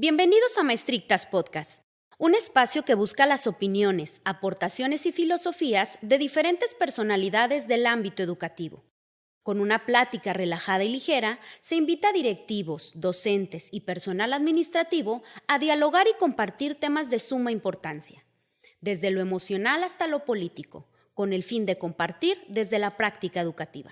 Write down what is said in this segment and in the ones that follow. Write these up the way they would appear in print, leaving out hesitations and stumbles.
Bienvenidos a Maestrictas Podcast, un espacio que busca las opiniones, aportaciones y filosofías de diferentes personalidades del ámbito educativo. Con una plática relajada y ligera, se invita a directivos, docentes y personal administrativo a dialogar y compartir temas de suma importancia, desde lo emocional hasta lo político, con el fin de compartir desde la práctica educativa.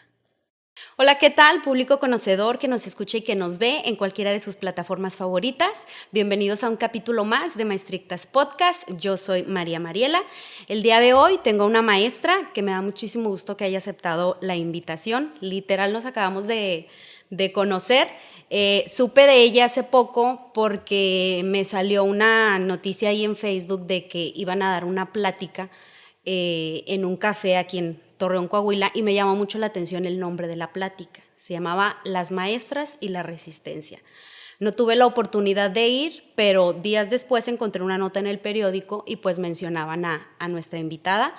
Hola, ¿qué tal? Público conocedor que nos escucha y que nos ve en cualquiera de sus plataformas favoritas. Bienvenidos a un capítulo más de Maestrictas Podcast. Yo soy María Mariela. El día de hoy tengo una maestra que me da muchísimo gusto que haya aceptado la invitación. Literal, nos acabamos de conocer. Supe de ella hace poco porque me salió una noticia ahí en Facebook de que iban a dar una plática en un café aquí en Torreón, Coahuila, y me llamó mucho la atención el nombre de la plática. Se llamaba Las Maestras y la Resistencia. No tuve la oportunidad de ir, pero días después encontré una nota en el periódico y pues mencionaban a nuestra invitada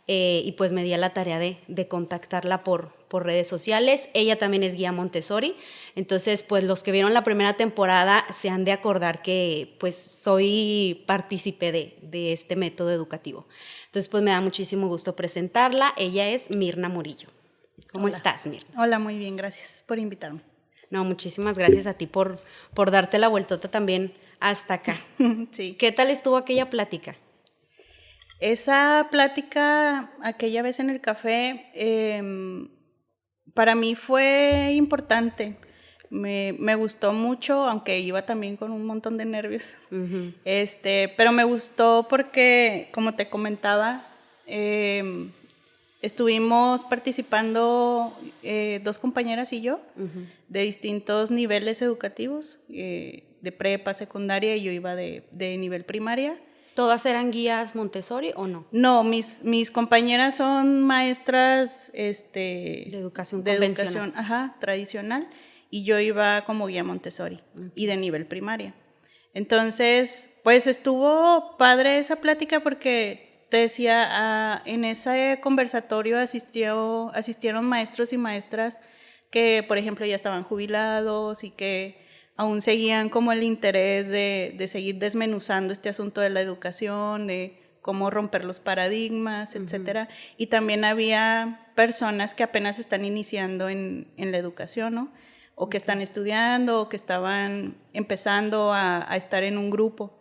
y pues me di a la tarea de contactarla por redes sociales. Ella también es guía Montessori, entonces pues los que vieron la primera temporada se han de acordar que pues soy partícipe de este método educativo. Entonces pues me da muchísimo gusto presentarla. Ella es Mirna Murillo. ¿Cómo estás, Mirna? Hola, muy bien, gracias por invitarme. No, muchísimas gracias a ti por darte la vueltota también hasta acá. Sí. ¿Qué tal estuvo aquella plática? Esa plática, aquella vez en el café, para mí fue importante. Me gustó mucho, aunque iba también con un montón de nervios. Uh-huh. Pero me gustó porque, como te comentaba, estuvimos participando dos compañeras y yo, uh-huh, de distintos niveles educativos, de prepa, secundaria, y yo iba de nivel primaria. ¿Todas eran guías Montessori o no? No, mis compañeras son maestras de educación convencional. Educación, ajá, tradicional, y yo iba como guía Montessori, okay, y de nivel primaria. Entonces, pues estuvo padre esa plática porque te decía, en ese conversatorio asistieron maestros y maestras que, por ejemplo, ya estaban jubilados y que aún seguían como el interés de seguir desmenuzando este asunto de la educación, de cómo romper los paradigmas, etcétera. Uh-huh. Y también había personas que apenas están iniciando en la educación, ¿no? O que, okay, están estudiando, o que estaban empezando a estar en un grupo.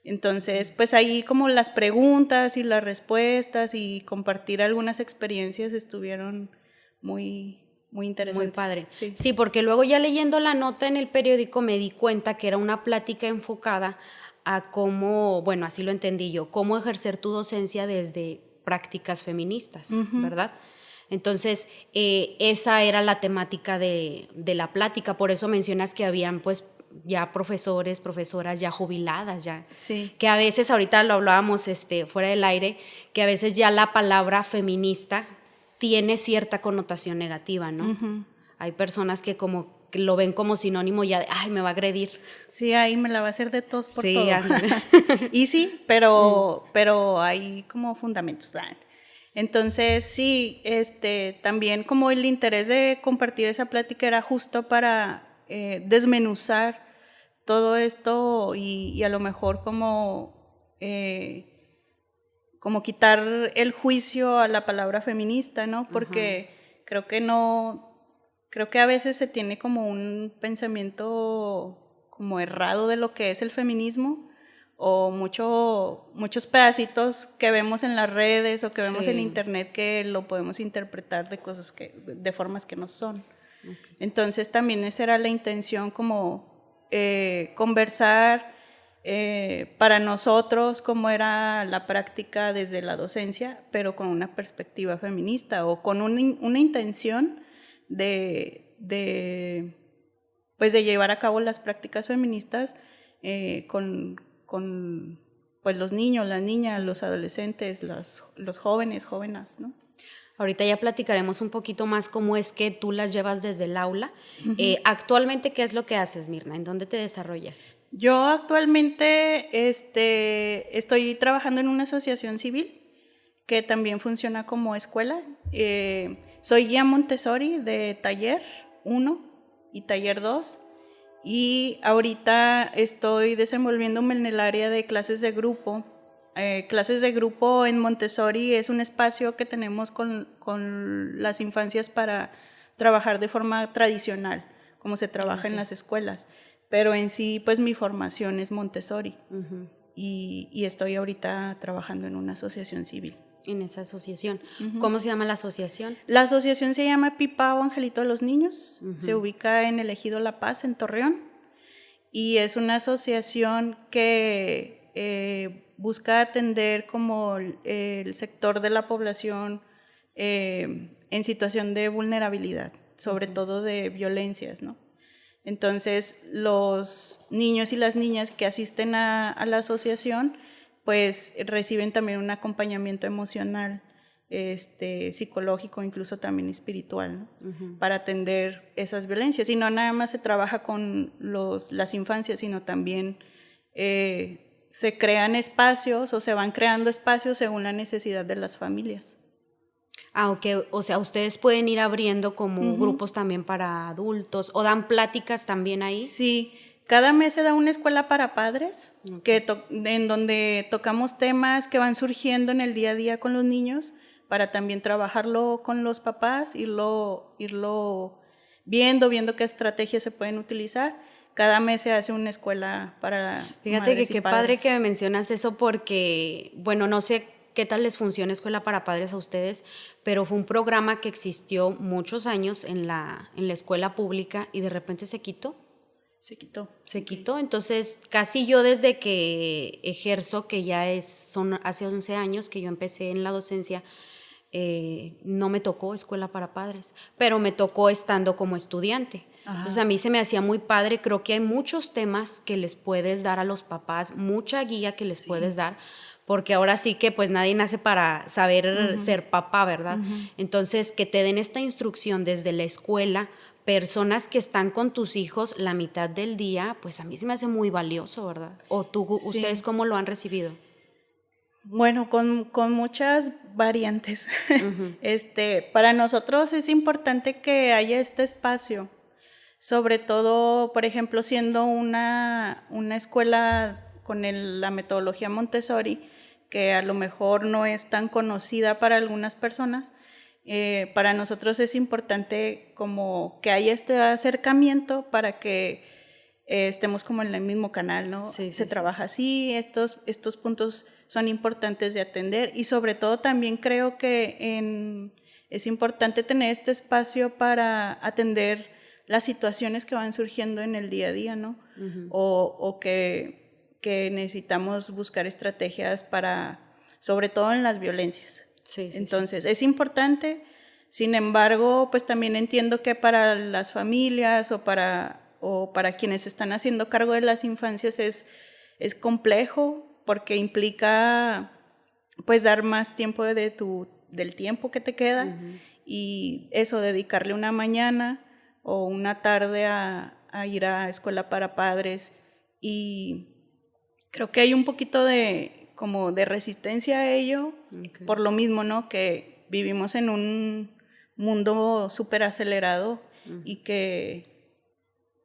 Entonces, pues ahí como las preguntas y las respuestas y compartir algunas experiencias estuvieron muy interesantes. Muy padre. Sí. Sí, porque luego ya leyendo la nota en el periódico me di cuenta que era una plática enfocada a cómo, bueno, así lo entendí yo, cómo ejercer tu docencia desde prácticas feministas, uh-huh, ¿verdad? Entonces, esa era la temática de la plática, por eso mencionas que habían pues ya profesores, profesoras ya jubiladas, ya, sí, que a veces, ahorita lo hablábamos fuera del aire, que a veces ya la palabra feminista tiene cierta connotación negativa, ¿no? Uh-huh. Hay personas que como que lo ven como sinónimo ya de, ay, me va a agredir. Sí, ahí me la va a hacer de tos por sí, todo. Y sí, pero hay como fundamentos. Entonces, sí, también como el interés de compartir esa plática era justo para desmenuzar todo esto y a lo mejor como quitar el juicio a la palabra feminista, ¿no? Porque uh-huh, creo que a veces se tiene como un pensamiento como errado de lo que es el feminismo, o muchos pedacitos que vemos en las redes o que vemos, sí, en internet, que lo podemos interpretar de formas que no son. Okay. Entonces también esa era la intención, como conversar para nosotros cómo era la práctica desde la docencia, pero con una perspectiva feminista o con una intención de llevar a cabo las prácticas feministas con pues los niños, las niñas, sí, los adolescentes, los jóvenes, jóvenes, ¿no? Ahorita ya platicaremos un poquito más cómo es que tú las llevas desde el aula. Uh-huh. Actualmente, ¿qué es lo que haces, Mirna? ¿En dónde te desarrollas? Yo actualmente estoy trabajando en una asociación civil que también funciona como escuela. Soy guía Montessori de taller 1 y taller 2. Y ahorita estoy desenvolviéndome en el área de clases de grupo. Clases de grupo en Montessori es un espacio que tenemos con las infancias para trabajar de forma tradicional, como se trabaja en las escuelas. Pero en sí, pues mi formación es Montessori. Y estoy ahorita trabajando en una asociación civil. En esa asociación. ¿Cómo se llama la asociación? La asociación se llama Pipao Angelito de los Niños. Se ubica en el Ejido La Paz, en Torreón. Y es una asociación que busca atender como el sector de la población en situación de vulnerabilidad, sobre todo de violencias, ¿no? Entonces, los niños y las niñas que asisten a la asociación, pues reciben también un acompañamiento emocional, psicológico, incluso también espiritual, ¿no? Para atender esas violencias. Y no nada más se trabaja con las infancias, sino también se crean espacios o se van creando espacios según la necesidad de las familias. Ok, o sea, ustedes pueden ir abriendo como grupos también para adultos o dan pláticas también ahí. Sí, cada mes se da una escuela para padres en donde tocamos temas que van surgiendo en el día a día con los niños para también trabajarlo con los papás, irlo viendo qué estrategias se pueden utilizar. Cada mes se hace una escuela para Fíjate que qué padre que me mencionas eso porque, bueno, no sé qué tal les funciona Escuela para Padres a ustedes, pero fue un programa que existió muchos años en la escuela pública y de repente se quitó. Se quitó. Se quitó, entonces casi yo desde que ejerzo, que ya son hace 11 años que yo empecé en la docencia, no me tocó Escuela para Padres, pero me tocó estando como estudiante. Entonces a mí se me hacía muy padre, creo que hay muchos temas que les puedes dar a los papás, mucha guía que les puedes dar, porque ahora sí que pues nadie nace para saber ser papá, ¿verdad? Entonces que te den esta instrucción desde la escuela, personas que están con tus hijos la mitad del día, pues a mí se me hace muy valioso, ¿verdad? ¿O ustedes cómo lo han recibido? Bueno, con muchas variantes. Para nosotros es importante que haya este espacio, sobre todo, por ejemplo, siendo una escuela con la metodología Montessori, que a lo mejor no es tan conocida para algunas personas. Para nosotros es importante como que haya este acercamiento para que estemos como en el mismo canal, ¿no? Se trabaja así, estos puntos son importantes de atender y sobre todo también creo que es importante tener este espacio para atender las situaciones que van surgiendo en el día a día, ¿no? O que necesitamos buscar estrategias sobre todo en las violencias. Entonces, es importante, sin embargo, pues también entiendo que para las familias o para quienes están haciendo cargo de las infancias es complejo porque implica pues dar más tiempo del tiempo que te queda y eso, dedicarle una mañana o una tarde a ir a escuela para padres y creo que hay un poquito como de resistencia a ello por lo mismo, ¿no? Que vivimos en un mundo súper acelerado y que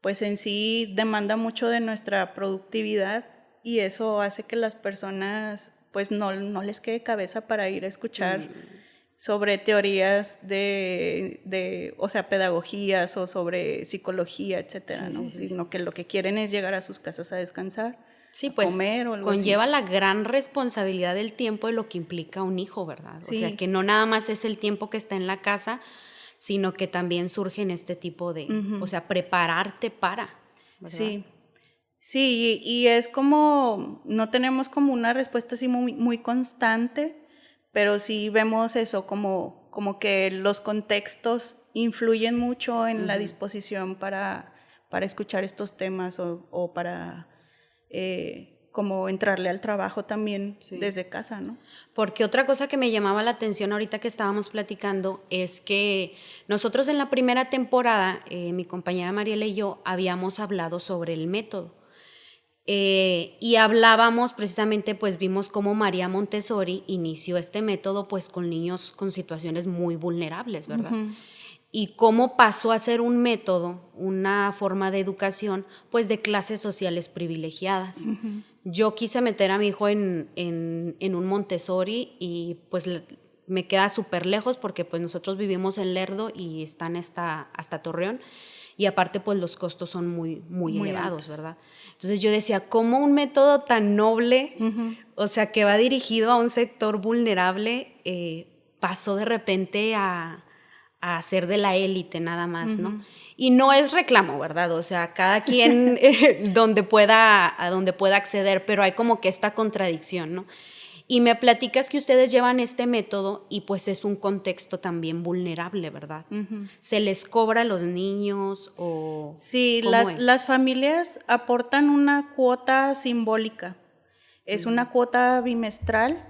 pues en sí demanda mucho de nuestra productividad y eso hace que las personas pues no les quede cabeza para ir a escuchar sobre teorías o sea, pedagogías o sobre psicología, etcétera, ¿no? Sino que lo que quieren es llegar a sus casas a descansar, a pues comer o algo conlleva así. la gran responsabilidad del tiempo de lo que implica un hijo, ¿verdad? O sea, que no nada más es el tiempo que está en la casa, sino que también surgen este tipo de, o sea, prepararte para, ¿verdad? Sí, y es como, no tenemos como una respuesta así muy, muy constante, pero sí vemos eso, como que los contextos influyen mucho en la disposición para escuchar estos temas o para como entrarle al trabajo también desde casa, ¿no? Porque otra cosa que me llamaba la atención ahorita que estábamos platicando es que nosotros en la primera temporada, mi compañera Mariela y yo habíamos hablado sobre el método. Y hablábamos precisamente, pues vimos cómo María Montessori inició este método pues con niños con situaciones muy vulnerables, ¿verdad? y cómo pasó a ser un método, una forma de educación, pues de clases sociales privilegiadas. Uh-huh. Yo quise meter a mi hijo en un Montessori y pues me queda súper lejos porque pues nosotros vivimos en Lerdo y están hasta Torreón, y aparte pues los costos son muy elevados, altos, ¿verdad? Entonces yo decía, ¿cómo un método tan noble, uh-huh, o sea, que va dirigido a un sector vulnerable, pasó de repente a ser de la élite nada más, uh-huh, ¿no? Y no es reclamo, ¿verdad? O sea, cada quien a donde pueda acceder, pero hay como que esta contradicción, ¿no? Y me platicas que ustedes llevan este método y pues es un contexto también vulnerable, ¿verdad? Uh-huh. ¿Se les cobra a los niños o sí, las familias aportan una cuota simbólica. Es uh-huh, una cuota bimestral,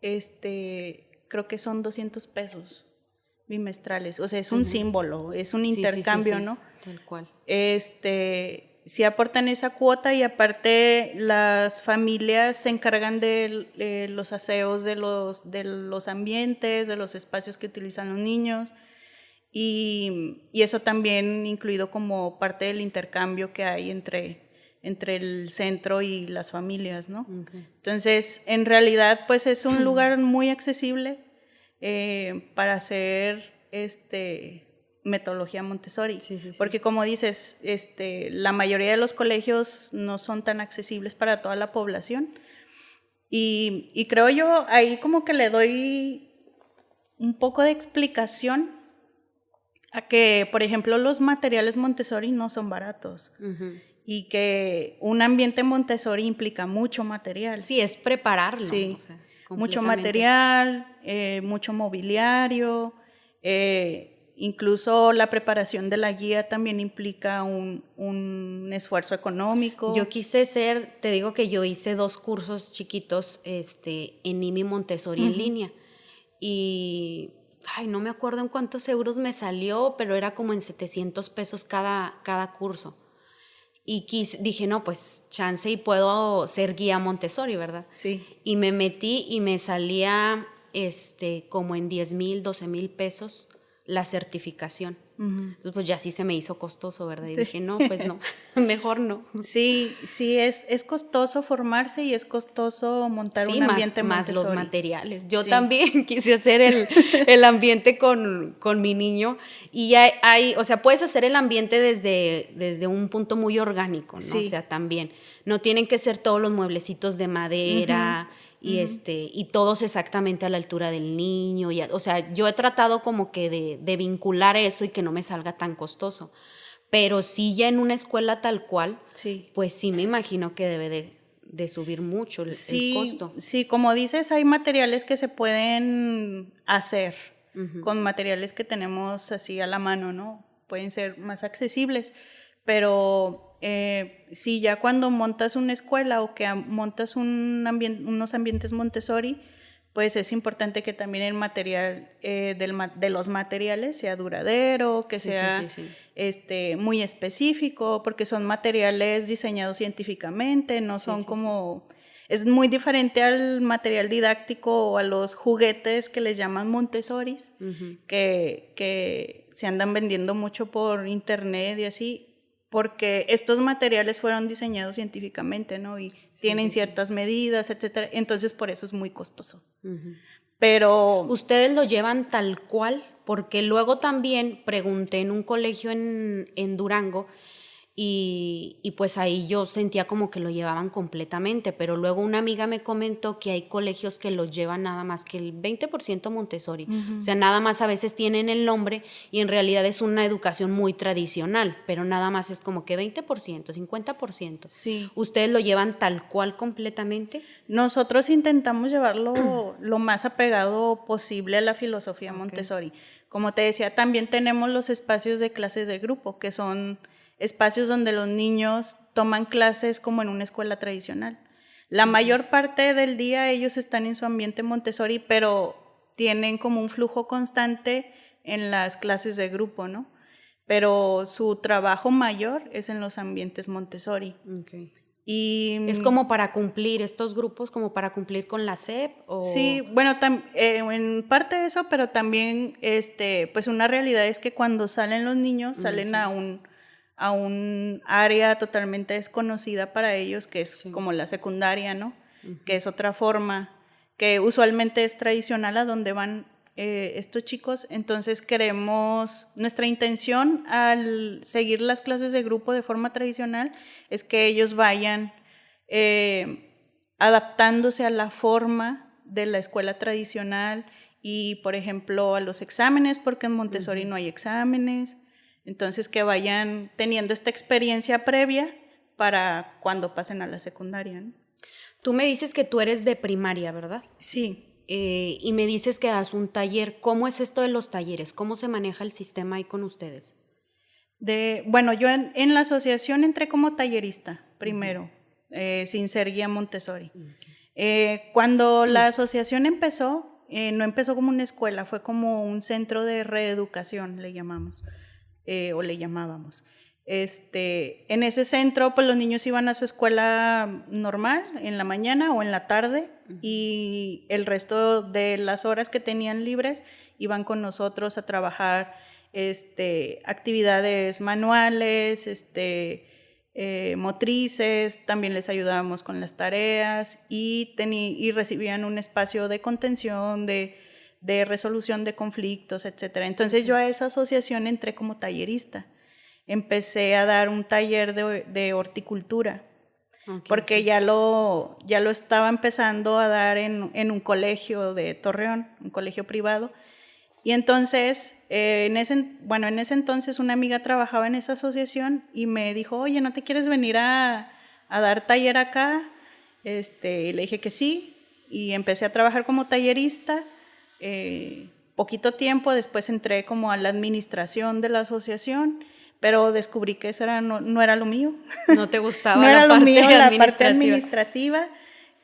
creo que son 200 pesos bimestrales. O sea, es un uh-huh, símbolo, es un intercambio, sí, ¿no? Tal cual. Sí aportan esa cuota y aparte las familias se encargan de los aseos de los ambientes, de los espacios que utilizan los niños y eso también incluido como parte del intercambio que hay entre el centro y las familias, ¿no? Okay. Entonces, en realidad, pues es un lugar muy accesible para hacer metodología Montessori, sí. Porque como dices, la mayoría de los colegios no son tan accesibles para toda la población y creo yo ahí como que le doy un poco de explicación a que, por ejemplo, los materiales Montessori no son baratos uh-huh, y que un ambiente Montessori implica mucho material. Sí, es prepararlo. Sí, o sea, mucho material, mucho mobiliario, incluso la preparación de la guía también implica un esfuerzo económico. Yo quise te digo que yo hice 2 cursos chiquitos en IMI Montessori uh-huh, en línea y no me acuerdo en cuántos euros me salió, pero era como en 700 pesos cada curso. Y dije, no, pues chance y puedo ser guía Montessori, ¿verdad? Sí. Y me metí y me salía como en 10,000, 12,000 pesos la certificación. Uh-huh. Entonces, pues ya sí se me hizo costoso, ¿verdad? Y dije, no, pues no, mejor no. Sí, es costoso formarse y es costoso montar un ambiente más Montessori. Los materiales. Yo también quise hacer el ambiente con mi niño y o sea, puedes hacer el ambiente desde un punto muy orgánico, ¿no? Sí. O sea, también. No tienen que ser todos los mueblecitos de madera, uh-huh, y uh-huh, y todos exactamente a la altura del niño. O sea, yo he tratado como que de vincular eso y que no me salga tan costoso. Pero sí ya en una escuela tal cual, sí, pues sí me imagino que debe de subir mucho el costo. Sí, como dices, hay materiales que se pueden hacer uh-huh, con materiales que tenemos así a la mano, ¿no? Pueden ser más accesibles, pero sí, ya cuando montas una escuela o que montas unos ambientes Montessori, pues es importante que también el material de los materiales sea duradero, que sea muy específico, porque son materiales diseñados científicamente, no son como... Es muy diferente al material didáctico o a los juguetes que les llaman Montessoris, uh-huh, que se andan vendiendo mucho por internet y así, porque estos materiales fueron diseñados científicamente, ¿no? Y tienen ciertas medidas, etcétera. Entonces, por eso es muy costoso. Uh-huh. Pero... ¿Ustedes lo llevan tal cual? Porque luego también pregunté en un colegio en Durango y pues ahí yo sentía como que lo llevaban completamente, pero luego una amiga me comentó que hay colegios que lo llevan nada más que el 20% Montessori, uh-huh, o sea, nada más a veces tienen el nombre y en realidad es una educación muy tradicional, pero nada más es como que 20%, 50%. Sí. ¿Ustedes lo llevan tal cual completamente? Nosotros intentamos llevarlo lo más apegado posible a la filosofía Montessori. Como te decía, también tenemos los espacios de clases de grupo, que son espacios donde los niños toman clases como en una escuela tradicional. La mayor parte del día ellos están en su ambiente Montessori, pero tienen como un flujo constante en las clases de grupo, ¿no? Pero su trabajo mayor es en los ambientes Montessori. Okay. Y ¿Es como para cumplir estos grupos, como para cumplir con la SEP? ¿O? sí, bueno, en parte eso, pero también pues una realidad es que cuando salen los niños, salen a un área totalmente desconocida para ellos, que es como la secundaria, ¿no? Que es otra forma, que usualmente es tradicional a donde van estos chicos. Entonces nuestra intención al seguir las clases de grupo de forma tradicional es que ellos vayan adaptándose a la forma de la escuela tradicional y, por ejemplo, a los exámenes, porque en Montessori no hay exámenes. Entonces, que vayan teniendo esta experiencia previa para cuando pasen a la secundaria, ¿no? Tú me dices que tú eres de primaria, ¿verdad? Sí. Y me dices que das un taller. ¿Cómo es esto de los talleres? ¿Cómo se maneja el sistema ahí con ustedes? Bueno, yo en la asociación entré como tallerista primero, sin ser guía Montessori. Cuando la asociación empezó, no empezó como una escuela, fue como un centro de reeducación, le llamamos, o le llamábamos. En ese centro, pues los niños iban a su escuela normal, en la mañana o en la tarde, y el resto de las horas que tenían libres iban con nosotros a trabajar actividades manuales, motrices, también les ayudábamos con las tareas y recibían un espacio de contención, de resolución de conflictos, etc. Entonces yo a esa asociación entré como tallerista. Empecé a dar un taller de horticultura, porque ya lo estaba empezando a dar en un colegio de Torreón, un colegio privado. Y entonces, en ese entonces una amiga trabajaba en esa asociación y me dijo, oye, ¿no te quieres venir a dar taller acá? Y le dije que sí, y empecé a trabajar como tallerista. Poquito tiempo después entré como a la administración de la asociación, pero descubrí que eso no era lo mío. ¿No te gustaba no era la lo parte mío, la administrativa? parte administrativa,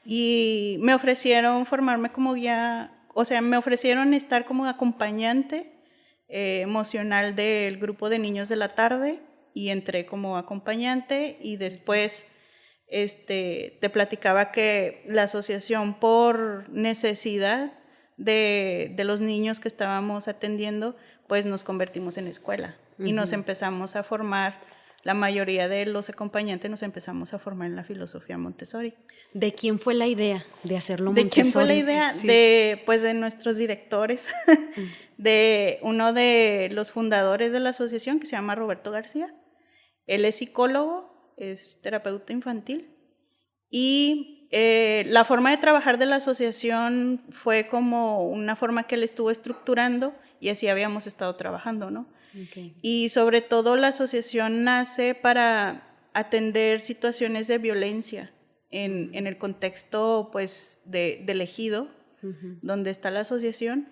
y me ofrecieron formarme como guía, o sea, me ofrecieron estar como acompañante emocional del grupo de niños de la tarde, y entré como acompañante. Y después te platicaba que la asociación, por necesidad de los niños que estábamos atendiendo, pues nos convertimos en escuela y nos empezamos a formar. La mayoría de los acompañantes nos empezamos a formar en la filosofía Montessori. ¿De quién fue la idea de hacerlo Montessori? ¿De quién fue la idea? Sí. De nuestros directores, de uno de los fundadores de la asociación, que se llama Roberto García. Él es psicólogo, es terapeuta infantil, y la forma de trabajar de la asociación fue como una forma que él estuvo estructurando, y así habíamos estado trabajando, ¿no? Okay. Y sobre todo la asociación nace para atender situaciones de violencia en el contexto, pues, del ejido, donde está la asociación.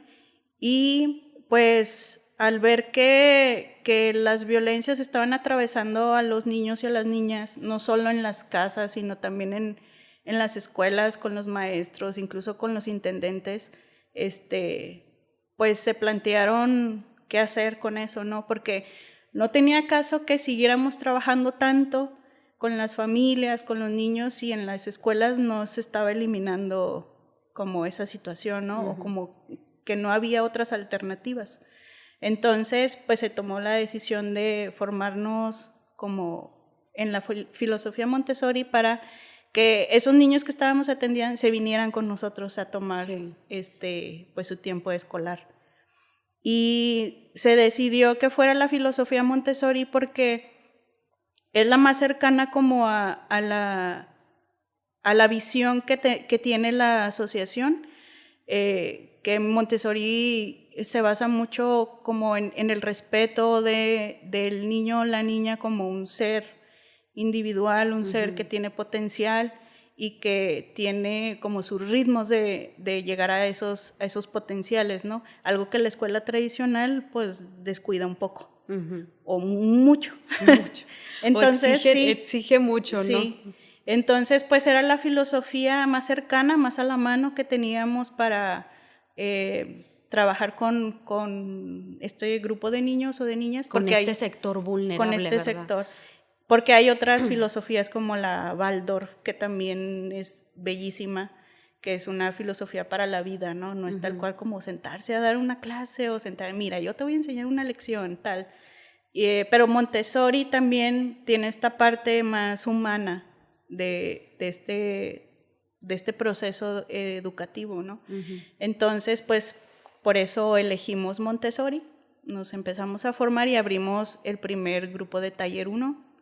Y pues al ver que las violencias estaban atravesando a los niños y a las niñas, no solo en las casas, sino también en las escuelas, con los maestros, incluso con los intendentes, pues se plantearon qué hacer con eso, ¿no? Porque no tenía caso que siguiéramos trabajando tanto con las familias, con los niños, y en las escuelas no se estaba eliminando como esa situación, ¿no? O como que no había otras alternativas. Entonces, pues se tomó la decisión de formarnos como en la filosofía Montessori para que esos niños que estábamos atendiendo se vinieran con nosotros a tomar pues su tiempo escolar. Y se decidió que fuera la filosofía Montessori porque es la más cercana como a la visión que tiene la asociación, que Montessori se basa mucho como en el respeto del niño o la niña como un ser individual, un ser que tiene potencial y que tiene como sus ritmos de llegar a esos potenciales, ¿no? Algo que la escuela tradicional pues descuida un poco, o mucho. Entonces, exige mucho, ¿no? Entonces, pues era la filosofía más cercana, más a la mano que teníamos para trabajar con este grupo de niños o de niñas. Con este sector vulnerable, con este ¿verdad? sector. porque hay otras filosofías como la Waldorf, que también es bellísima, que es una filosofía para la vida, ¿no? No es tal cual como sentarse a dar una clase o mira, yo te voy a enseñar una lección, tal. Pero Montessori también tiene esta parte más humana de este proceso educativo, ¿no? Entonces, pues, por eso elegimos Montessori, nos empezamos a formar y abrimos el primer grupo de Taller 1,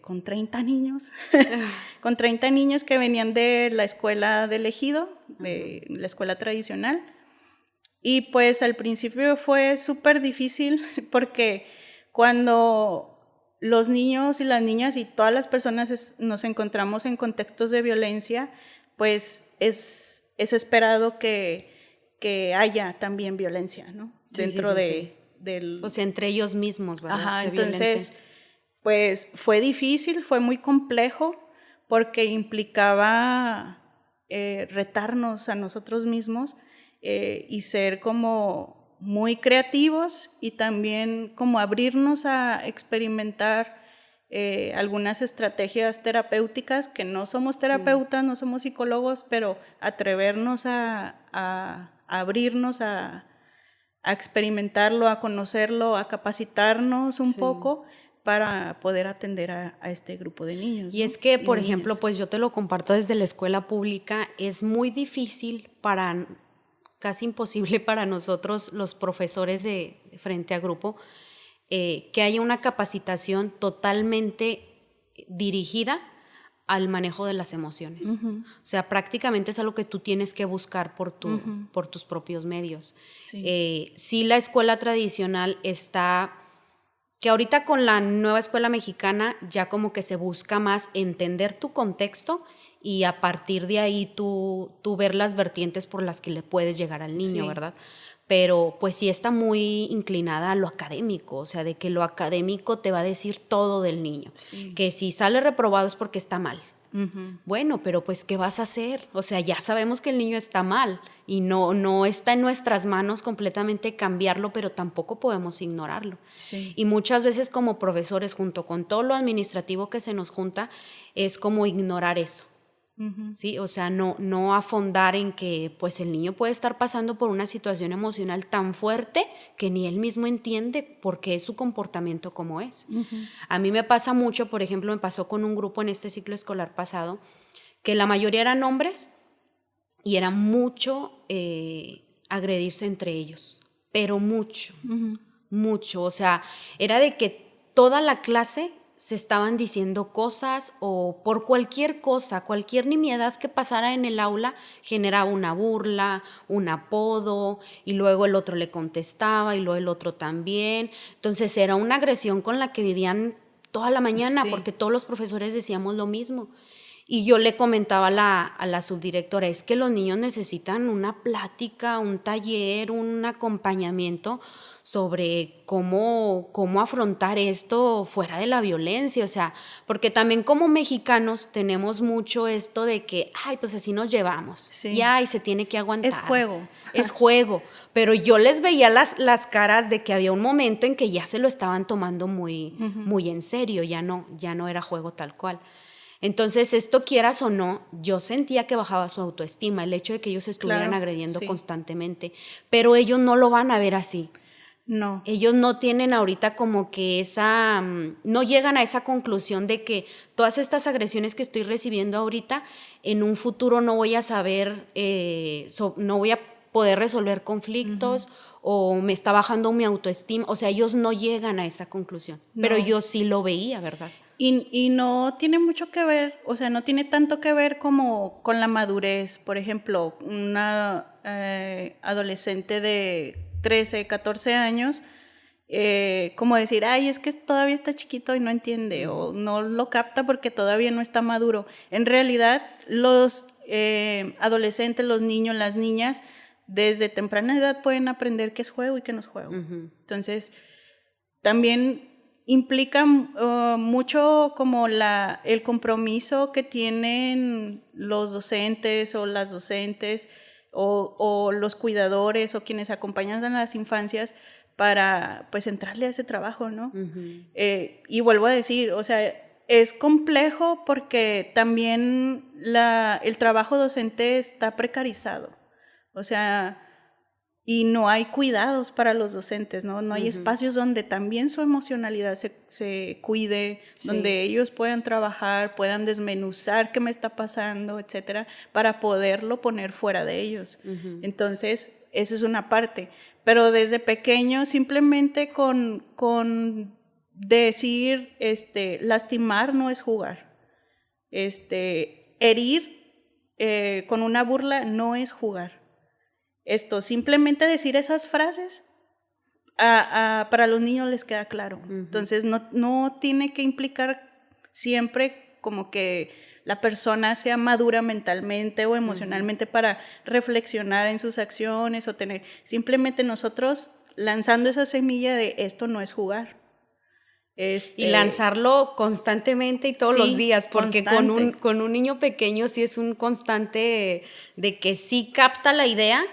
con 30 niños, con 30 niños que venían de la escuela del ejido, de la escuela tradicional. Y pues al principio fue súper difícil porque cuando los niños y las niñas y todas las personas nos encontramos en contextos de violencia, pues es esperado que haya también violencia, ¿no? Sí, dentro del... O sea, entre ellos mismos, ¿verdad? Ajá, entonces, pues fue difícil, fue muy complejo porque implicaba retarnos a nosotros mismos y ser como muy creativos y también como abrirnos a experimentar algunas estrategias terapéuticas, que no somos terapeutas, no somos psicólogos, pero atrevernos a abrirnos a experimentarlo, a conocerlo, a capacitarnos un poco para poder atender a este grupo de niños. Y es que, por ejemplo, pues yo te lo comparto desde la escuela pública, es muy difícil casi imposible para nosotros los profesores de frente a grupo, que haya una capacitación totalmente dirigida al manejo de las emociones. O sea, prácticamente es algo que tú tienes que buscar por tus propios medios. Sí, la escuela tradicional está, que ahorita con la nueva escuela mexicana ya como que se busca más entender tu contexto y a partir de ahí tú ver las vertientes por las que le puedes llegar al niño, ¿verdad? Pero pues sí está muy inclinada a lo académico, o sea, de que lo académico te va a decir todo del niño, que si sale reprobado es porque está mal. Bueno, pero pues ¿qué vas a hacer? O sea, ya sabemos que el niño está mal y no está en nuestras manos completamente cambiarlo, pero tampoco podemos ignorarlo. Y muchas veces como profesores, junto con todo lo administrativo que se nos junta, es como ignorar eso. ¿Sí? O sea, no afondar en que pues el niño puede estar pasando por una situación emocional tan fuerte que ni él mismo entiende por qué es su comportamiento como es. A mí me pasa mucho, por ejemplo, me pasó con un grupo en este ciclo escolar pasado, que la mayoría eran hombres y era mucho agredirse entre ellos, pero mucho, mucho. O sea, era de que toda la clase se estaban diciendo cosas o por cualquier cosa, cualquier nimiedad que pasara en el aula generaba una burla, un apodo y luego el otro le contestaba y luego el otro también. Entonces era una agresión con la que vivían toda la mañana porque todos los profesores decíamos lo mismo. Y yo le comentaba a la subdirectora, es que los niños necesitan una plática, un taller, un acompañamiento sobre cómo afrontar esto fuera de la violencia, o sea, porque también como mexicanos tenemos mucho esto de que, ay, pues así nos llevamos, y se tiene que aguantar. Es juego. Es juego, pero yo les veía las caras de que había un momento en que ya se lo estaban tomando muy en serio, ya no era juego tal cual. Entonces, esto quieras o no, yo sentía que bajaba su autoestima, el hecho de que ellos estuvieran agrediendo constantemente, pero ellos no lo van a ver así. No. Ellos no tienen ahorita como que no llegan a esa conclusión de que todas estas agresiones que estoy recibiendo ahorita, en un futuro no voy a saber, no voy a poder resolver conflictos o me está bajando mi autoestima. O sea, ellos no llegan a esa conclusión, pero yo sí lo veía, ¿verdad? Y no tiene mucho que ver, o sea, no tiene tanto que ver como con la madurez. Por ejemplo, una adolescente de 13, 14 años, como decir, ay, es que todavía está chiquito y no entiende, o no lo capta porque todavía no está maduro. En realidad, los adolescentes, los niños, las niñas, desde temprana edad pueden aprender qué es juego y qué no es juego. Entonces, también implica mucho como el compromiso que tienen los docentes o las docentes o los cuidadores o quienes acompañan a las infancias para pues entrarle a ese trabajo, ¿no? Y vuelvo a decir, o sea, es complejo porque también el trabajo docente está precarizado, o sea, y no hay cuidados para los docentes, ¿no? No hay espacios donde también su emocionalidad se cuide, donde ellos puedan trabajar, puedan desmenuzar qué me está pasando, etcétera, para poderlo poner fuera de ellos. Entonces, eso es una parte. Pero desde pequeño, simplemente con decir, lastimar no es jugar. Herir con una burla no es jugar. Simplemente decir esas frases, para los niños les queda claro. Entonces, no tiene que implicar siempre como que la persona sea madura mentalmente o emocionalmente para reflexionar en sus acciones o tener, simplemente nosotros lanzando esa semilla de esto no es jugar. Y lanzarlo constantemente y todos los días, porque con un niño pequeño sí es un constante de que sí capta la idea,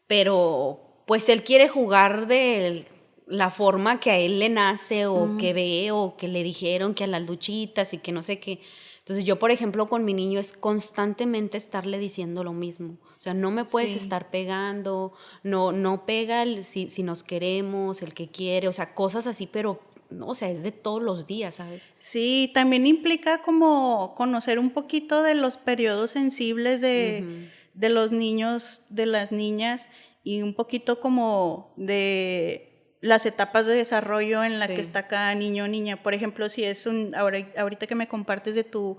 pero pues él quiere jugar de la forma que a él le nace o que ve o que le dijeron que a las luchitas y que no sé qué. Entonces yo, por ejemplo, con mi niño es constantemente estarle diciendo lo mismo. O sea, no me puedes estar pegando, no pega si nos queremos, el que quiere, o sea, cosas así, pero no, o sea, es de todos los días, ¿sabes? Sí, también implica como conocer un poquito de los periodos sensibles de los niños, de las niñas, y un poquito como de las etapas de desarrollo en la que está cada niño o niña. Por ejemplo, si es ahorita que me compartes de tu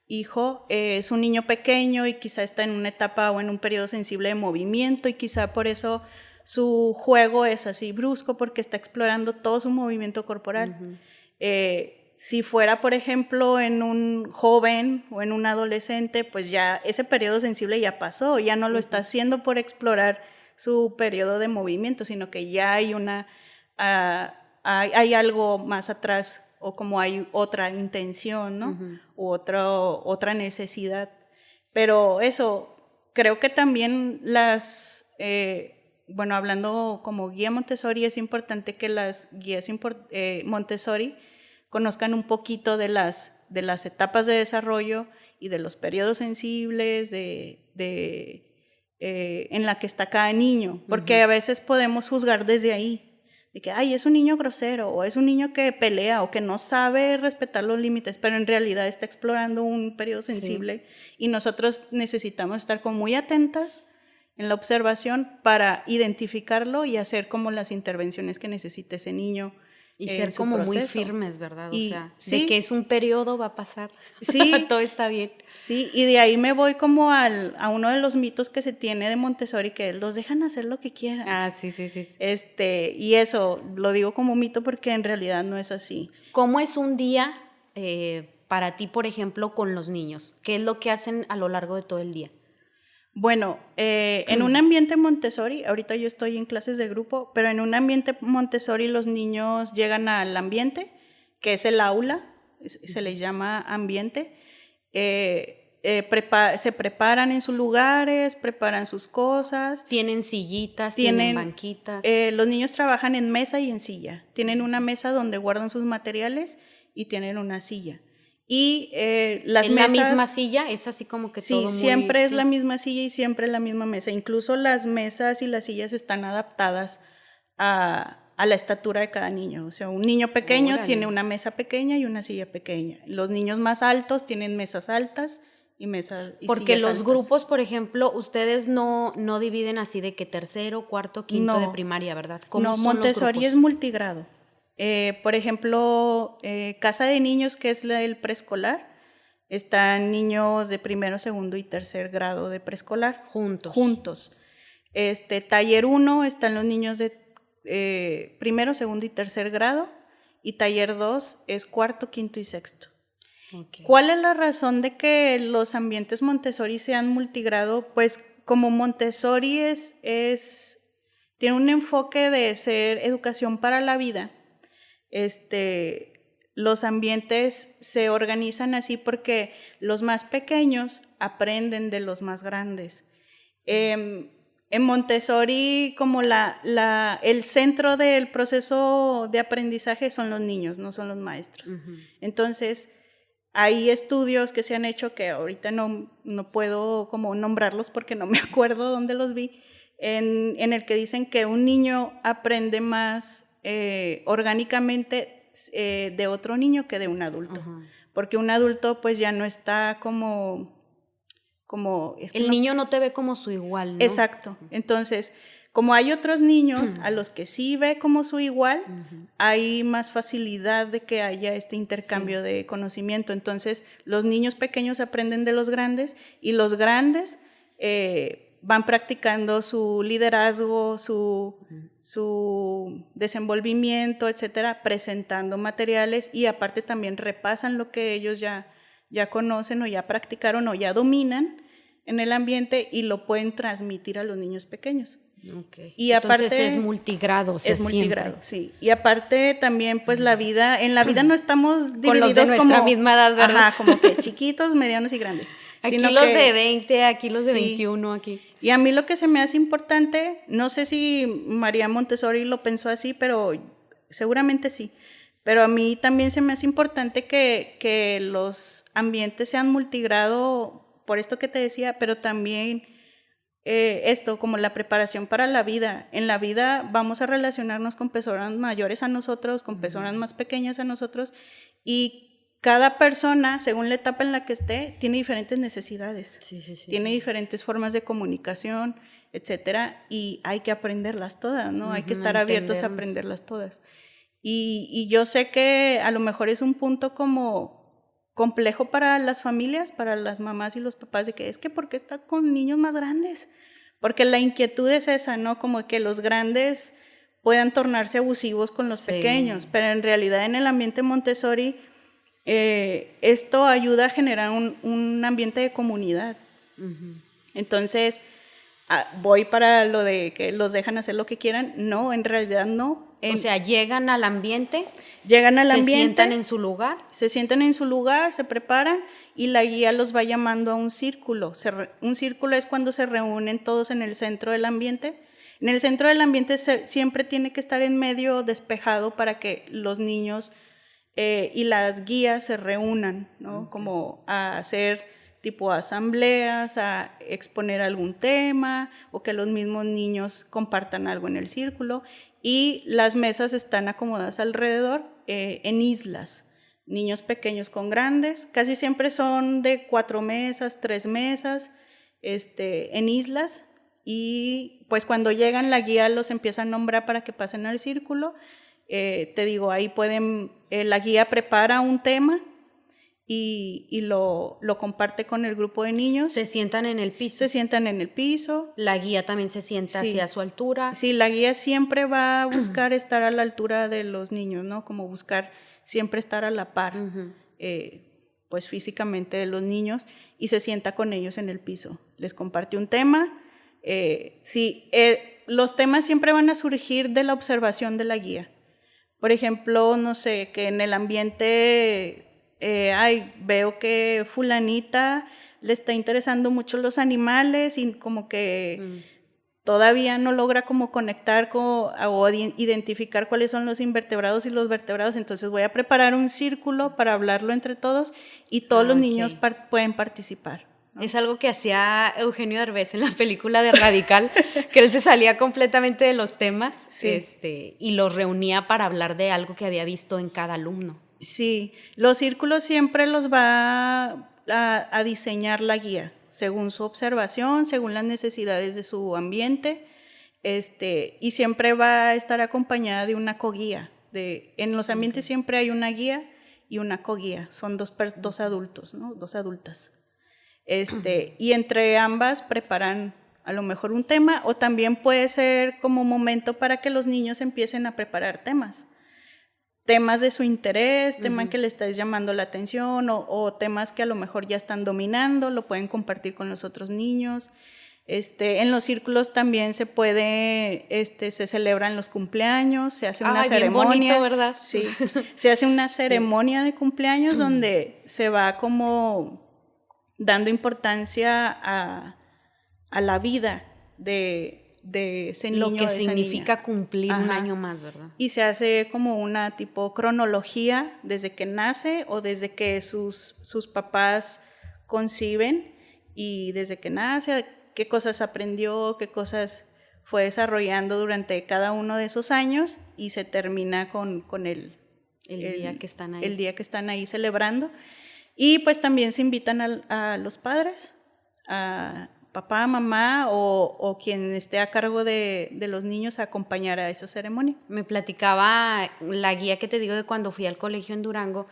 hijo, es un niño pequeño y quizá está en una etapa o en un periodo sensible de movimiento y quizá por eso su juego es así brusco porque está explorando todo su movimiento corporal. Si fuera, por ejemplo, en un joven o en un adolescente, pues ya ese periodo sensible ya pasó, ya no lo está haciendo por explorar su periodo de movimiento, sino que ya hay hay algo más atrás o como hay otra intención, ¿no? U otra necesidad. Pero eso, creo que también bueno, hablando como guía Montessori, es importante que las guías Montessori conozcan un poquito de las etapas de desarrollo y de los periodos sensibles en la que está cada niño, porque a veces podemos juzgar desde ahí, de que, ay, es un niño grosero, o es un niño que pelea, o que no sabe respetar los límites, pero en realidad está explorando un periodo sensible, y nosotros necesitamos estar como muy atentas en la observación para identificarlo y hacer como las intervenciones que necesite ese niño. Y ser como proceso. Muy firmes, ¿verdad? Y, o sea, de que es un periodo, va a pasar. Sí. Todo está bien. Sí, y de ahí me voy como a uno de los mitos que se tiene de Montessori, que los dejan hacer lo que quieran. Ah, sí. Y eso, lo digo como mito porque en realidad no es así. ¿Cómo es un día para ti, por ejemplo, con los niños? ¿Qué es lo que hacen a lo largo de todo el día? Bueno, en un ambiente Montessori, ahorita yo estoy en clases de grupo, pero en un ambiente Montessori los niños llegan al ambiente, que es el aula, se les llama ambiente, se preparan en sus lugares, preparan sus cosas. ¿Tienen sillitas, tienen banquitas? Los niños trabajan en mesa y en silla. Tienen una mesa donde guardan sus materiales y tienen una silla. Y las mesas... ¿Es la misma silla? Es así como que todo muy... Sí, siempre es la misma silla y siempre la misma mesa. Incluso las mesas y las sillas están adaptadas a la estatura de cada niño. O sea, un niño pequeño tiene una mesa pequeña y una silla pequeña. Los niños más altos tienen mesas altas y mesas y porque sillas los altas. Grupos, por ejemplo, ustedes no dividen así de que tercero, cuarto, quinto de primaria, ¿verdad? ¿Cómo son Montessori es multigrado. Por ejemplo, casa de niños, que es el preescolar, están niños de primero, segundo y tercer grado de preescolar. Juntos. Taller 1 están los niños de primero, segundo y tercer grado, y taller 2 es cuarto, quinto y sexto. Okay. ¿Cuál es la razón de que los ambientes Montessori sean multigrado? Pues como Montessori tiene un enfoque de ser educación para la vida, los ambientes se organizan así porque los más pequeños aprenden de los más grandes. en Montessori como el centro del proceso de aprendizaje son los niños, no son los maestros. Entonces, hay estudios que se han hecho que ahorita no puedo como nombrarlos porque no me acuerdo dónde los vi, en el que dicen que un niño aprende más orgánicamente de otro niño que de un adulto. Porque un adulto pues ya no está como el niño no te ve como su igual, ¿no? Exacto. Entonces, como hay otros niños a los que sí ve como su igual, hay más facilidad de que haya este intercambio de conocimiento. Entonces, los niños pequeños aprenden de los grandes y los grandes van practicando su liderazgo, su desenvolvimiento, etcétera, presentando materiales y aparte también repasan lo que ellos ya conocen o ya practicaron o ya dominan en el ambiente y lo pueden transmitir a los niños pequeños. Okay. Y entonces aparte, es multigrado. O sea, es multigrado, sí. Y aparte también pues en la vida no estamos divididos con los de nuestra misma edad, ¿verdad? Ajá, como que chiquitos, medianos y grandes. Aquí los de 20, aquí los de 21, aquí. Y a mí lo que se me hace importante, no sé si María Montessori lo pensó así, pero seguramente sí. Pero a mí también se me hace importante que los ambientes sean multigrado, por esto que te decía, pero también esto, como la preparación para la vida. En la vida vamos a relacionarnos con personas mayores a nosotros, con personas más pequeñas a nosotros, y cada persona, según la etapa en la que esté, tiene diferentes necesidades. Tiene diferentes formas de comunicación, etcétera, y hay que aprenderlas todas, ¿no? Hay que estar abiertos a aprenderlas todas. Y yo sé que a lo mejor es un punto como complejo para las familias, para las mamás y los papás, de que es que ¿por qué está con niños más grandes? Porque la inquietud es esa, ¿no? Como que los grandes puedan tornarse abusivos con los pequeños, pero en realidad en el ambiente Montessori esto ayuda a generar un ambiente de comunidad. Entonces, voy para lo de que los dejan hacer lo que quieran. No, en realidad no. O sea, llegan al ambiente, se sientan en su lugar. Se sientan en su lugar, se preparan y la guía los va llamando a un círculo. Un círculo es cuando se reúnen todos en el centro del ambiente. En el centro del ambiente siempre tiene que estar en medio despejado para que los niños y las guías se reúnan, ¿no? Como a hacer tipo asambleas, a exponer algún tema o que los mismos niños compartan algo en el círculo. Y las mesas están acomodadas alrededor en islas, niños pequeños con grandes, casi siempre son de 4 mesas, 3 mesas, en islas, y pues cuando llegan la guía los empieza a nombrar para que pasen al círculo. Te digo, ahí la guía prepara un tema y lo comparte con el grupo de niños. Se sientan en el piso. Se sientan en el piso. La guía también se sienta hacia su altura. Sí, la guía siempre va a buscar estar a la altura de los niños, ¿no? Como buscar siempre estar a la par, pues físicamente de los niños, y se sienta con ellos en el piso. Les comparte un tema. Los temas siempre van a surgir de la observación de la guía. Por ejemplo, no sé, que en el ambiente veo que fulanita le está interesando mucho los animales y como que todavía no logra como conectar o identificar cuáles son los invertebrados y los vertebrados, entonces voy a preparar un círculo para hablarlo entre todos y todos los niños pueden participar, ¿no? Es algo que hacía Eugenio Derbez en la película de Radical, que él se salía completamente de los temas y los reunía para hablar de algo que había visto en cada alumno. Sí, los círculos siempre los va a diseñar la guía, según su observación, según las necesidades de su ambiente, y siempre va a estar acompañada de una coguía. En los ambientes siempre hay una guía y una coguía, son dos adultos, ¿no? 2 adultas. Y entre ambas preparan a lo mejor un tema, o también puede ser como momento para que los niños empiecen a preparar temas de su interés, temas que le estés llamando la atención o temas que a lo mejor ya están dominando, lo pueden compartir con los otros niños. En los círculos también se celebran los cumpleaños, se hace una ceremonia. Bien bonito, ¿verdad? Sí, se hace una ceremonia de cumpleaños donde se va como dando importancia a la vida de ese niño. Lo que de esa significa niña. cumplir Ajá. un año más, ¿verdad? Y se hace como una tipo cronología desde que nace o desde que sus papás conciben, y desde que nace, qué cosas aprendió, qué cosas fue desarrollando durante cada uno de esos años, y se termina con el día que están ahí. El día que están ahí celebrando. Y pues también se invitan a los padres, a papá, mamá o quien esté a cargo de los niños, a acompañar a esa ceremonia. Me platicaba la guía que te digo de cuando fui al colegio en Durango,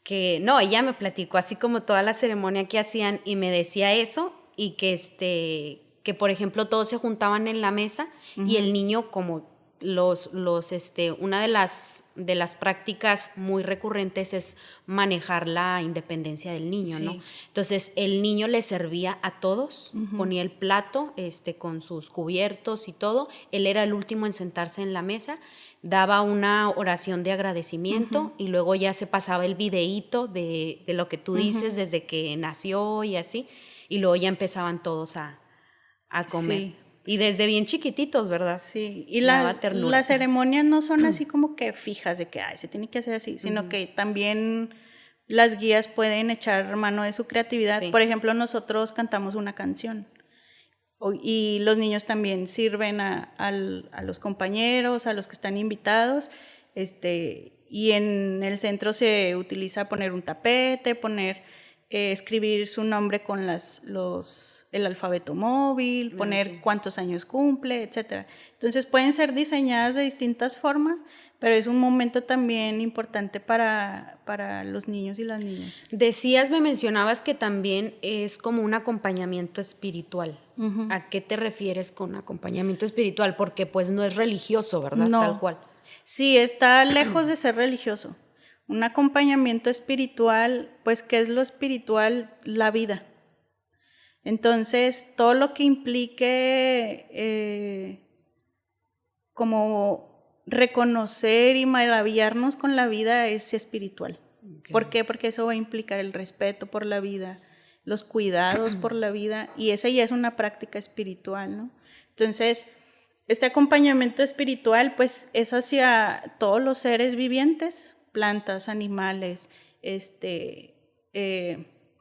que no, ella me platicó así como toda la ceremonia que hacían, y me decía eso, y que por ejemplo todos se juntaban en la mesa, y el niño, como una de las prácticas muy recurrentes es manejar la independencia del niño, ¿no? Entonces el niño le servía a todos, ponía el plato con sus cubiertos y todo, él era el último en sentarse en la mesa, daba una oración de agradecimiento, y luego ya se pasaba el videíto de lo que tú dices desde que nació y así, y luego ya empezaban todos a comer. Sí. Y desde bien chiquititos, ¿verdad? Sí, y Daba ternura. las ceremonias no son así como que fijas de que se tiene que hacer así, sino que también las guías pueden echar mano de su creatividad. Sí. Por ejemplo, nosotros cantamos una canción y los niños también sirven a los compañeros, a los que están invitados, y en el centro se utiliza poner un tapete, escribir su nombre con el alfabeto móvil, poner cuántos años cumple, etc. Entonces pueden ser diseñadas de distintas formas, pero es un momento también importante para los niños y las niñas. Me mencionabas que también es como un acompañamiento espiritual. ¿A qué te refieres con acompañamiento espiritual? Porque pues no es religioso, ¿verdad? No. Tal cual. Sí, está lejos de ser religioso. Un acompañamiento espiritual, pues, ¿qué es lo espiritual? La vida. Entonces, todo lo que implique como reconocer y maravillarnos con la vida es espiritual. Okay. ¿Por qué? Porque eso va a implicar el respeto por la vida, los cuidados por la vida, y esa ya es una práctica espiritual, ¿no? Entonces, este acompañamiento espiritual, pues, es hacia todos los seres vivientes, plantas, animales,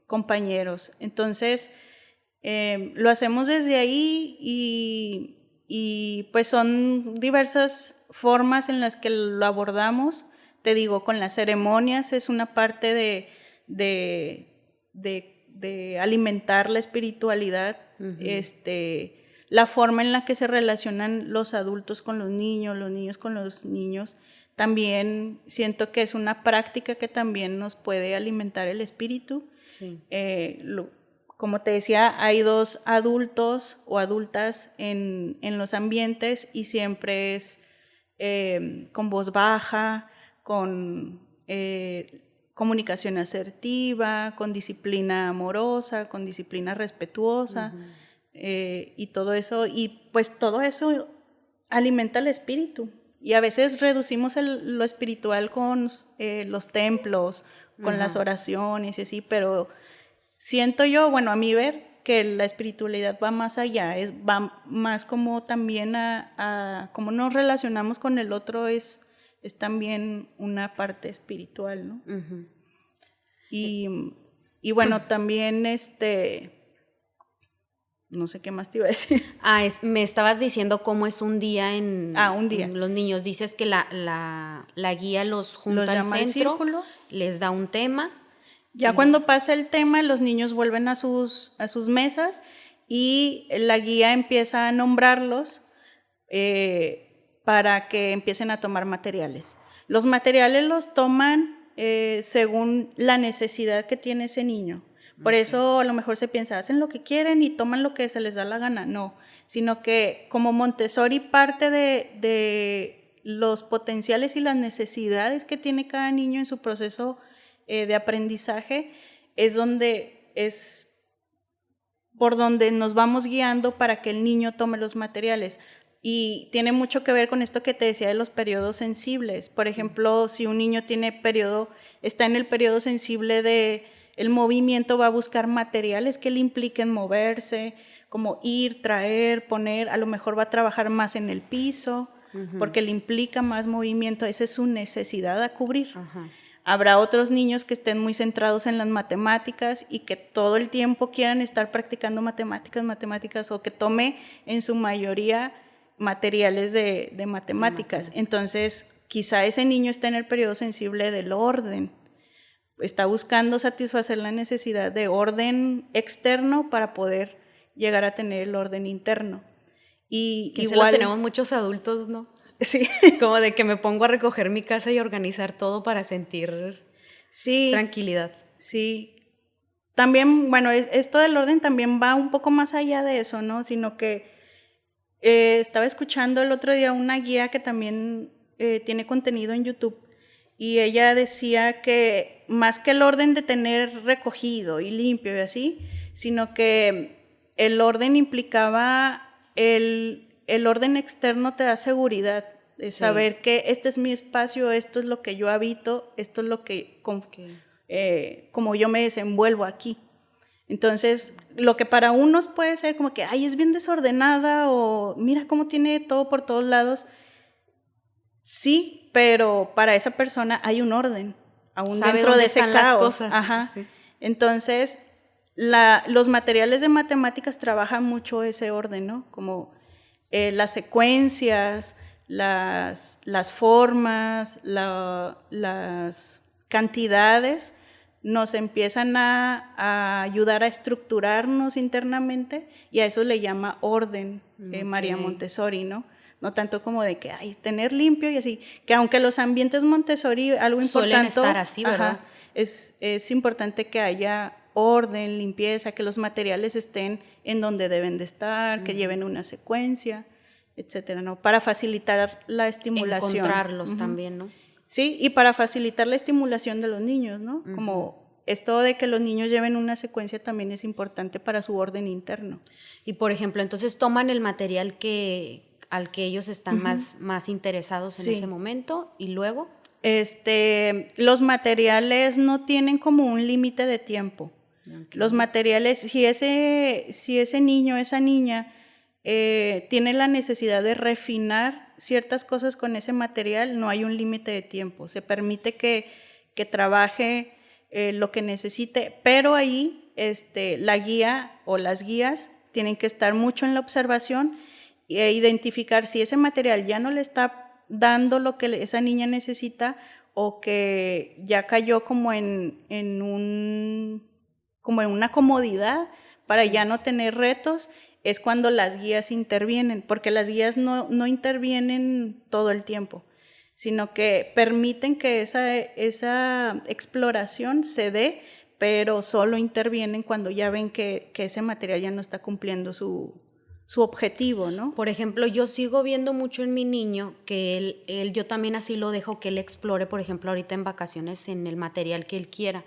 compañeros. Entonces, lo hacemos desde ahí, y pues son diversas formas en las que lo abordamos. Te digo, con las ceremonias es una parte de alimentar la espiritualidad, la forma en la que se relacionan los adultos con los niños con los niños. También siento que es una práctica que también nos puede alimentar el espíritu. Sí. Como te decía, hay 2 adultos o adultas en los ambientes, y siempre es con voz baja, con comunicación asertiva, con disciplina amorosa, con disciplina respetuosa, y todo eso. Y pues todo eso alimenta el espíritu. Y a veces reducimos lo espiritual con los templos, con las oraciones y así, pero siento yo, bueno, a mi ver, que la espiritualidad va más allá, va más como también a cómo nos relacionamos con el otro, es también una parte espiritual, ¿no? Y bueno, también no sé qué más te iba a decir. Me estabas diciendo cómo es un día en los niños. Dices que la guía los junta al centro, les da un tema. Ya cuando pasa el tema, los niños vuelven a sus mesas, y la guía empieza a nombrarlos para que empiecen a tomar materiales. Los materiales los toman según la necesidad que tiene ese niño. Por eso a lo mejor se piensa, hacen lo que quieren y toman lo que se les da la gana. No, sino que como Montessori parte de los potenciales y las necesidades que tiene cada niño en su proceso de aprendizaje, es por donde nos vamos guiando para que el niño tome los materiales. Y tiene mucho que ver con esto que te decía de los periodos sensibles. Por ejemplo, si un niño está en el periodo sensible el movimiento, va a buscar materiales que le impliquen moverse, como ir, traer, poner, a lo mejor va a trabajar más en el piso, porque le implica más movimiento, esa es su necesidad a cubrir. Habrá otros niños que estén muy centrados en las matemáticas y que todo el tiempo quieran estar practicando matemáticas, o que tome en su mayoría materiales de matemáticas. Entonces, quizá ese niño está en el periodo sensible del orden, está buscando satisfacer la necesidad de orden externo para poder llegar a tener el orden interno. Y que igual, se lo tenemos muchos adultos, ¿no? Sí. Como de que me pongo a recoger mi casa y organizar todo para sentir tranquilidad. Sí. También, bueno, esto del orden también va un poco más allá de eso, ¿no? Sino que estaba escuchando el otro día una guía que también tiene contenido en YouTube, y ella decía que más que el orden de tener recogido y limpio y así, sino que el orden implicaba el orden externo te da seguridad, de saber que este es mi espacio, esto es lo que yo habito, esto es lo que como yo me desenvuelvo aquí. Entonces, lo que para unos puede ser como que, ay, es bien desordenada, o mira cómo tiene todo por todos lados. Sí, pero para esa persona hay un orden, aún dentro de ese caos. Las cosas. Sí. Entonces, los materiales de matemáticas trabajan mucho ese orden, ¿no? Como las secuencias, las formas, las cantidades nos empiezan a ayudar a estructurarnos internamente, y a eso le llama orden María Montessori, ¿no? No tanto como de que tener limpio y así, que aunque los ambientes Montessori, algo suelen importante, estar así, ¿verdad? Es importante que haya orden, limpieza, que los materiales estén en donde deben de estar, que lleven una secuencia, etcétera, ¿no? Para facilitar la estimulación. Encontrarlos también, ¿no? Sí, y para facilitar la estimulación de los niños, ¿no? Como esto de que los niños lleven una secuencia también es importante para su orden interno. Y por ejemplo, entonces toman el material al que ellos están más interesados en ese momento, y luego los materiales no tienen como un límite de tiempo. Los materiales, si ese niño, esa niña tiene la necesidad de refinar ciertas cosas con ese material, no hay un límite de tiempo. Se permite que trabaje lo que necesite, pero ahí la guía o las guías tienen que estar mucho en la observación e identificar si ese material ya no le está dando lo que esa niña necesita, o que ya cayó como en una comodidad para ya no tener retos. Es cuando las guías intervienen, porque las guías no intervienen todo el tiempo, sino que permiten que esa exploración se dé, pero solo intervienen cuando ya ven que ese material ya no está cumpliendo su objetivo, ¿no? Por ejemplo, yo sigo viendo mucho en mi niño que él yo también así lo dejo que él explore, por ejemplo, ahorita en vacaciones, en el material que él quiera,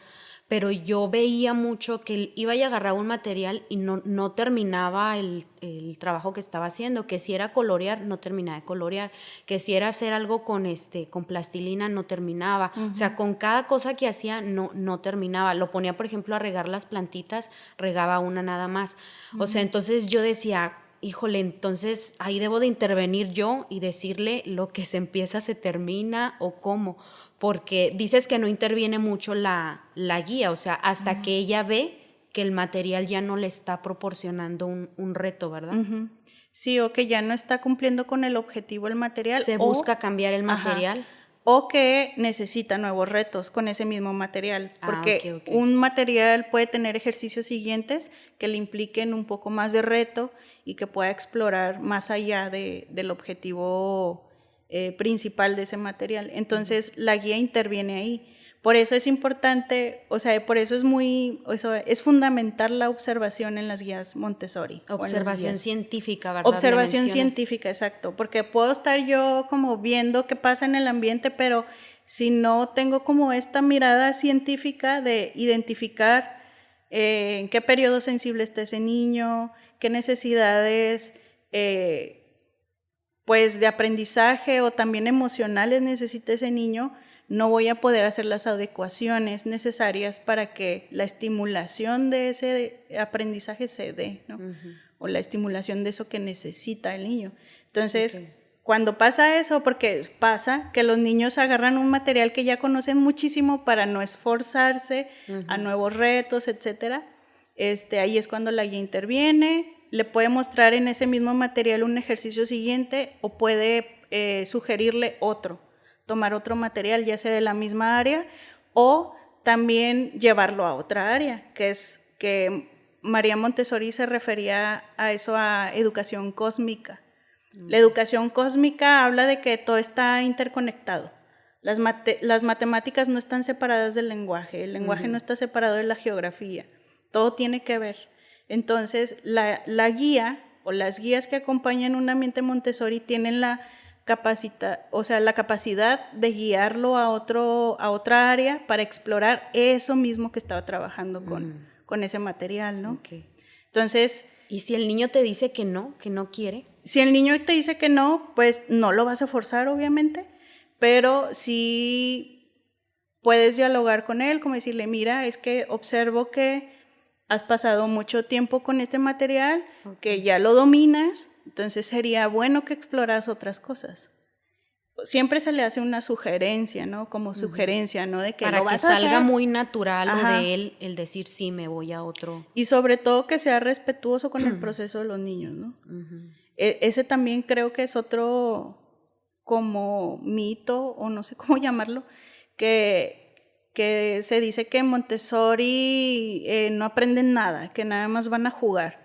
pero yo veía mucho que él iba y agarraba un material y no terminaba el trabajo que estaba haciendo, que si era colorear, no terminaba de colorear, que si era hacer algo con plastilina, no terminaba. O sea, con cada cosa que hacía, no terminaba. Lo ponía, por ejemplo, a regar las plantitas, regaba una nada más. O sea, entonces yo decía, híjole, entonces ahí debo de intervenir yo y decirle lo que se empieza se termina, o cómo, porque dices que no interviene mucho la guía, o sea, hasta que ella ve que el material ya no le está proporcionando un reto, ¿verdad? Sí, o que ya no está cumpliendo con el objetivo el material. Se busca cambiar el material. O que necesita nuevos retos con ese mismo material, porque un material puede tener ejercicios siguientes que le impliquen un poco más de reto y que pueda explorar más allá del objetivo principal de ese material. Entonces la guía interviene ahí. Por eso es importante, o sea, por eso es fundamental la observación en las guías Montessori. Observación científica, ¿verdad? Observación científica, exacto, porque puedo estar yo como viendo qué pasa en el ambiente, pero si no tengo como esta mirada científica de identificar en qué periodo sensible está ese niño, qué necesidades pues de aprendizaje o también emocionales necesita ese niño, no voy a poder hacer las adecuaciones necesarias para que la estimulación de ese aprendizaje se dé, ¿no? o la estimulación de eso que necesita el niño. Entonces, cuando pasa eso, porque pasa que los niños agarran un material que ya conocen muchísimo para no esforzarse a nuevos retos, etcétera, ahí es cuando la guía interviene, le puede mostrar en ese mismo material un ejercicio siguiente o puede sugerirle otro, tomar otro material, ya sea de la misma área, o también llevarlo a otra área, que es que María Montessori se refería a eso, a educación cósmica. La educación cósmica habla de que todo está interconectado. Las matemáticas no están separadas del lenguaje, el lenguaje no está separado de la geografía, todo tiene que ver. Entonces, la guía o las guías que acompañan un ambiente Montessori tienen la capacidad de guiarlo a otra área para explorar eso mismo que estaba trabajando con ese material, ¿no? Okay. Entonces, ¿y si el niño te dice que no quiere? Si el niño te dice que no, pues no lo vas a forzar, obviamente, pero sí puedes dialogar con él, como decirle, mira, es que observo que has pasado mucho tiempo con este material, que ya lo dominas, entonces sería bueno que exploras otras cosas. Siempre se le hace una sugerencia, ¿no? Como sugerencia, ¿no? De que para lo vas que a salga hacer muy natural o de él el decir sí, me voy a otro. Y sobre todo que sea respetuoso con el proceso de los niños, ¿no? Ese también creo que es otro como mito, o no sé cómo llamarlo, que se dice que en Montessori no aprenden nada, que nada más van a jugar,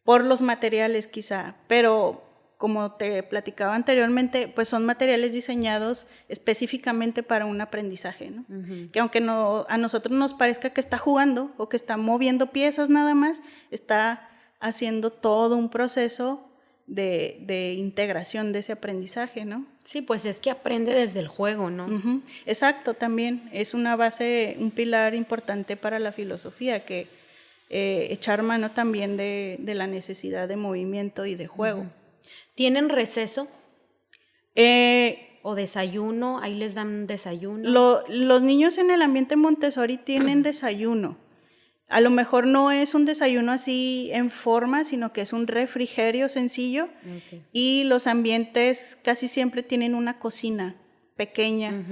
por los materiales quizá, pero como te platicaba anteriormente, pues son materiales diseñados específicamente para un aprendizaje, ¿no? Que aunque a nosotros nos parezca que está jugando o que está moviendo piezas nada más, está haciendo todo un proceso de integración de ese aprendizaje, ¿no? Sí, pues es que aprende desde el juego, ¿no? Exacto, también es una base, un pilar importante para la filosofía, que echar mano también de la necesidad de movimiento y de juego. ¿Tienen receso? ¿O desayuno? ¿Ahí les dan desayuno? Los niños en el ambiente Montessori tienen desayuno. A lo mejor no es un desayuno así en forma, sino que es un refrigerio sencillo. Y los ambientes casi siempre tienen una cocina pequeña,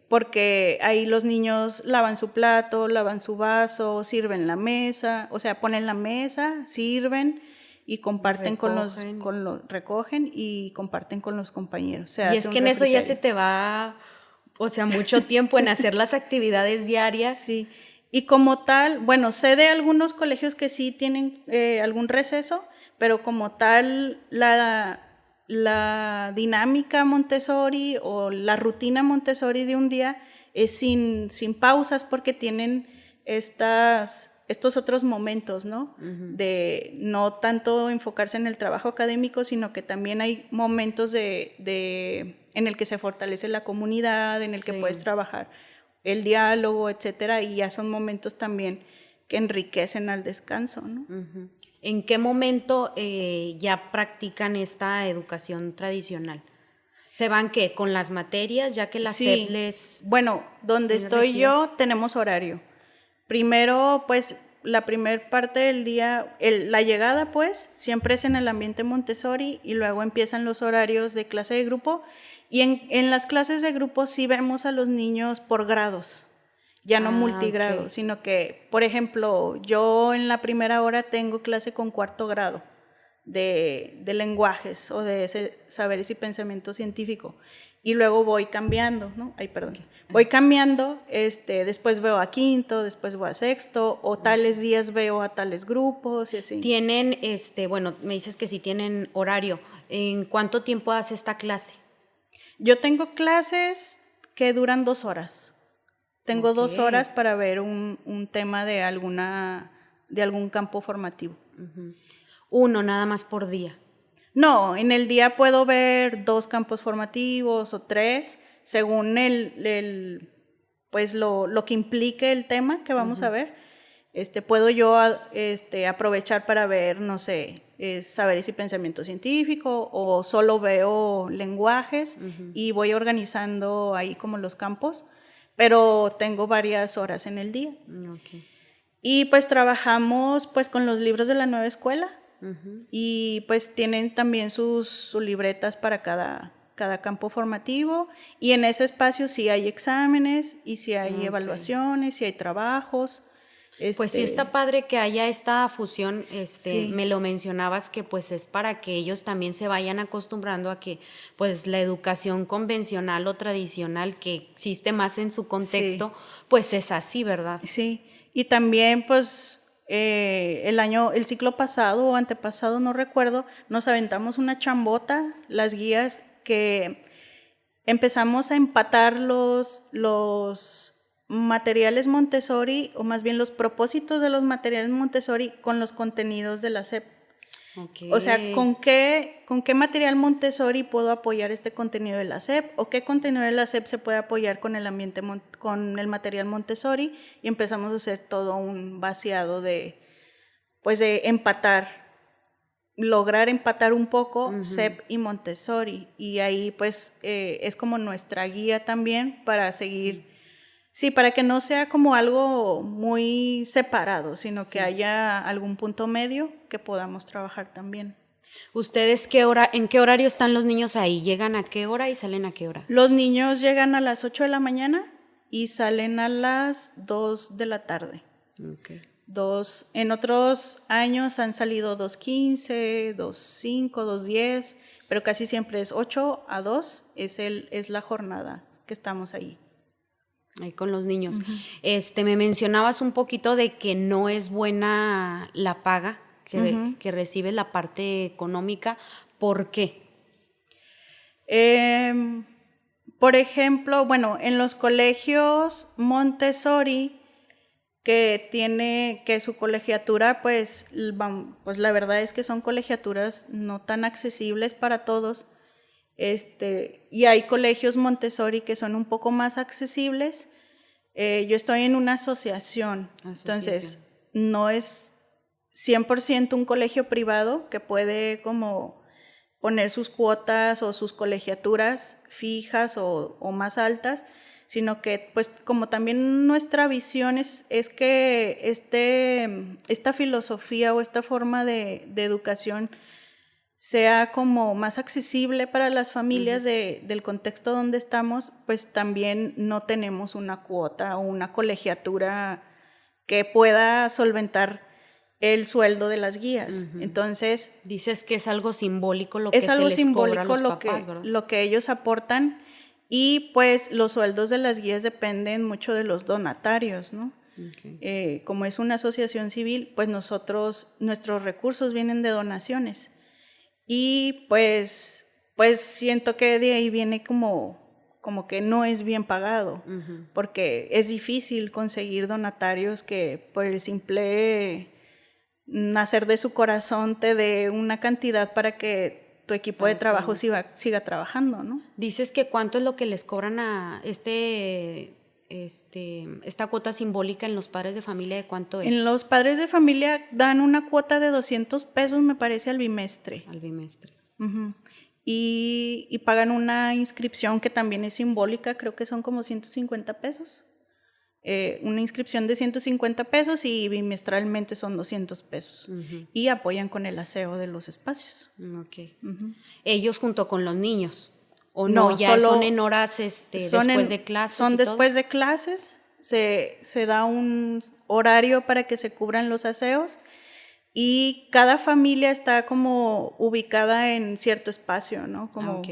porque ahí los niños lavan su plato, lavan su vaso, sirven la mesa, o sea, ponen la mesa, sirven y comparten recogen y comparten con los compañeros. Y es que en eso ya se te va, o sea, mucho tiempo en hacer las actividades diarias. Sí. Y como tal, bueno, sé de algunos colegios que sí tienen algún receso, pero como tal la dinámica Montessori o la rutina Montessori de un día es sin pausas, porque tienen estos otros momentos, ¿no? De no tanto enfocarse en el trabajo académico, sino que también hay momentos en el que se fortalece la comunidad, en el que puedes trabajar el diálogo, etcétera, y ya son momentos también que enriquecen al descanso, ¿no? ¿En qué momento ya practican esta educación tradicional? ¿Se van qué? ¿Con las materias, ya que la SEP les...? Bueno, donde estoy yo tenemos horario. Primero, pues, la primer parte del día, la llegada, pues, siempre es en el ambiente Montessori, y luego empiezan los horarios de clase de grupo. Y en las clases de grupo sí vemos a los niños por grados, ya no multigrado, sino que, por ejemplo, yo en la primera hora tengo clase con 4º grado de lenguajes o de saberes y pensamiento científico, y luego voy cambiando, ¿no? Voy cambiando, después veo a 5º, después voy a 6º, o tales días veo a tales grupos y así. Tienen, bueno, me dices que sí tienen horario. ¿En cuánto tiempo hace esta clase? Yo tengo clases que duran 2 horas. Tengo 2 horas para ver un tema de algún campo formativo. Uno nada más por día. No, en el día puedo ver 2 campos formativos o 3, según pues lo que implique el tema que vamos a ver. Puedo yo aprovechar para ver, no sé, saberes y pensamiento científico, o solo veo lenguajes y voy organizando ahí como los campos, pero tengo varias horas en el día. Y pues trabajamos pues con los libros de la nueva escuela, y pues tienen también sus libretas para cada campo formativo, y en ese espacio sí hay exámenes y sí hay evaluaciones, sí hay trabajos. Pues sí está padre que haya esta fusión, Sí. me lo mencionabas que pues es para que ellos también se vayan acostumbrando a que pues la educación convencional o tradicional que existe más en su contexto, pues es así, ¿verdad? Sí, y también pues el ciclo pasado o antepasado, no recuerdo, nos aventamos una chambota, las guías, que empezamos a empatar los materiales Montessori, o más bien los propósitos de los materiales Montessori con los contenidos de la SEP. Okay. O sea, ¿con qué material Montessori puedo apoyar este contenido de la SEP? ¿O qué contenido de la SEP se puede apoyar con el con el material Montessori? Y empezamos a hacer todo un vaciado de empatar, lograr empatar un poco SEP y Montessori. Y ahí pues es como nuestra guía también para seguir, para que no sea como algo muy separado, sino que haya algún punto medio que podamos trabajar también. ¿Ustedes en qué horario están los niños ahí? ¿Llegan a qué hora y salen a qué hora? Los niños llegan a las 8 de la mañana y salen a las 2 de la tarde. Okay. En otros años han salido 2:15, 2:05, 2:10, pero casi siempre es 8 a 2, es la jornada que estamos ahí. Ahí con los niños. Me mencionabas un poquito de que no es buena la paga que recibe la parte económica. ¿Por qué? Por ejemplo, bueno, en los colegios Montessori, que su colegiatura, pues la verdad es que son colegiaturas no tan accesibles para todos, y hay colegios Montessori que son un poco más accesibles. Yo estoy en una asociación, entonces no es 100% un colegio privado que puede como poner sus cuotas o sus colegiaturas fijas o más altas, sino que pues como también nuestra visión es que esta filosofía o esta forma de educación sea como más accesible para las familias del contexto donde estamos, pues también no tenemos una cuota o una colegiatura que pueda solventar el sueldo de las guías. Entonces, dices que es algo simbólico lo que se les cobra a los papás, ¿verdad? Lo que ellos aportan, y pues los sueldos de las guías dependen mucho de los donatarios, ¿no? Okay. Como es una asociación civil, pues nuestros recursos vienen de donaciones, y pues siento que de ahí viene como que no es bien pagado, porque es difícil conseguir donatarios que por el simple nacer de su corazón te dé una cantidad para que tu equipo de trabajo siga trabajando, ¿no? Dices que ¿cuánto es lo que les cobran a esta cuota simbólica en los padres de familia? ¿De cuánto es? En los padres de familia dan una cuota de 200 pesos, me parece, al bimestre. Al bimestre. Y pagan una inscripción que también es simbólica, creo que son como 150 pesos. Una inscripción de 150 pesos y bimestralmente son 200 pesos. Y apoyan con el aseo de los espacios. Okay. Ellos junto con los niños. ¿O no ya son en horas después de clases? Son después de clases, se da un horario para que se cubran los aseos, y cada familia está como ubicada en cierto espacio, ¿no? Como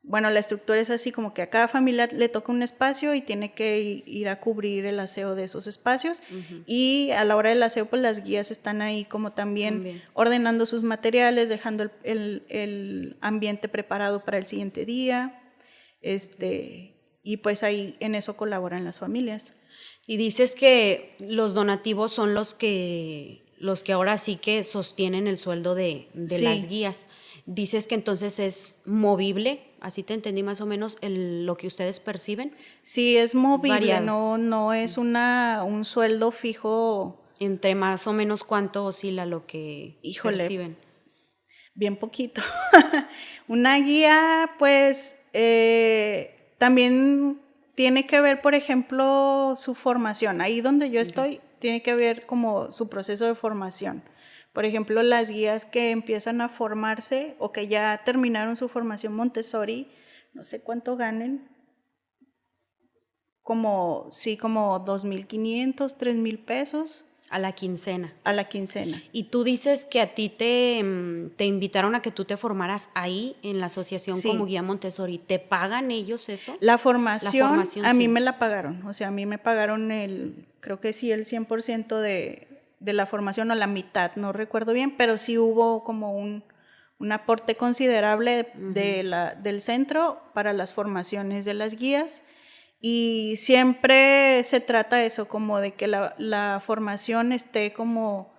la estructura es así, como que a cada familia le toca un espacio y tiene que ir a cubrir el aseo de esos espacios. Y a la hora del aseo, pues las guías están ahí como también ordenando sus materiales, dejando el ambiente preparado para el siguiente día. Y pues ahí en eso colaboran las familias. Y dices que los donativos son los que ahora sí que sostienen el sueldo de las guías. Dices que entonces es movible, así te entendí más o menos lo que ustedes perciben. Sí, es movible, no es un sueldo fijo. Entre más o menos cuánto oscila lo que perciben. Bien poquito. Una guía, pues, también tiene que ver, por ejemplo, su formación. Ahí donde yo estoy, tiene que ver como su proceso de formación. Por ejemplo, las guías que empiezan a formarse o que ya terminaron su formación Montessori, no sé cuánto ganen, como 2,500, 3,000 pesos. A la quincena. A la quincena. Y tú dices que a ti te invitaron a que tú te formaras ahí en la asociación como guía Montessori. ¿Te pagan ellos eso? La formación a mí sí. me la pagaron. O sea, a mí me pagaron creo que sí, el 100% de la formación o la mitad, no recuerdo bien, pero sí hubo como un aporte considerable del centro para las formaciones de las guías. Y siempre se trata eso, como de que la formación esté como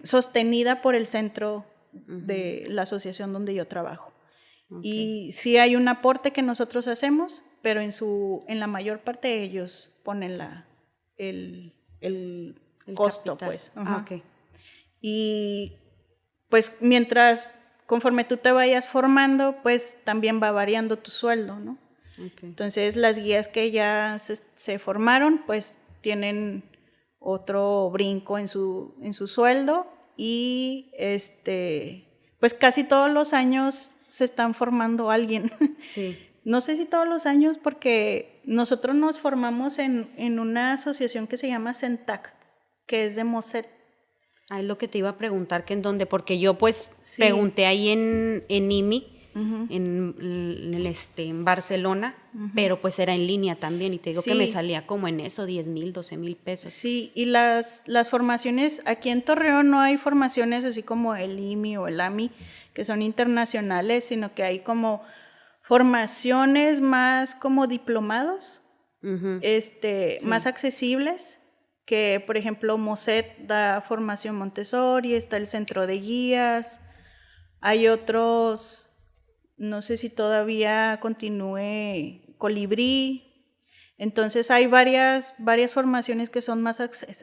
sostenida por el centro de la asociación donde yo trabajo. Y sí hay un aporte que nosotros hacemos, pero en la mayor parte ellos ponen el costo, capital. pues. Okay. Y pues conforme tú te vayas formando, pues también va variando tu sueldo, ¿no? Okay. Entonces las guías que ya se formaron pues tienen otro brinco en su sueldo y pues casi todos los años se están formando alguien. Sí. No sé si todos los años porque nosotros nos formamos en una asociación que se llama CENTAC, que es de Mosset. Es lo que te iba a preguntar, que en dónde, porque yo pues pregunté ahí en IMI, en Barcelona, pero pues era en línea también y te digo que me salía como en eso, 10,000, 12,000 pesos. Sí, y las formaciones, aquí en Torreón no hay formaciones así como el IMI o el AMI, que son internacionales, sino que hay como formaciones más como diplomados, más accesibles, que por ejemplo Mosset da formación Montessori, está el centro de guías, hay otros... No sé si todavía continúe Colibrí. Entonces hay varias formaciones que son más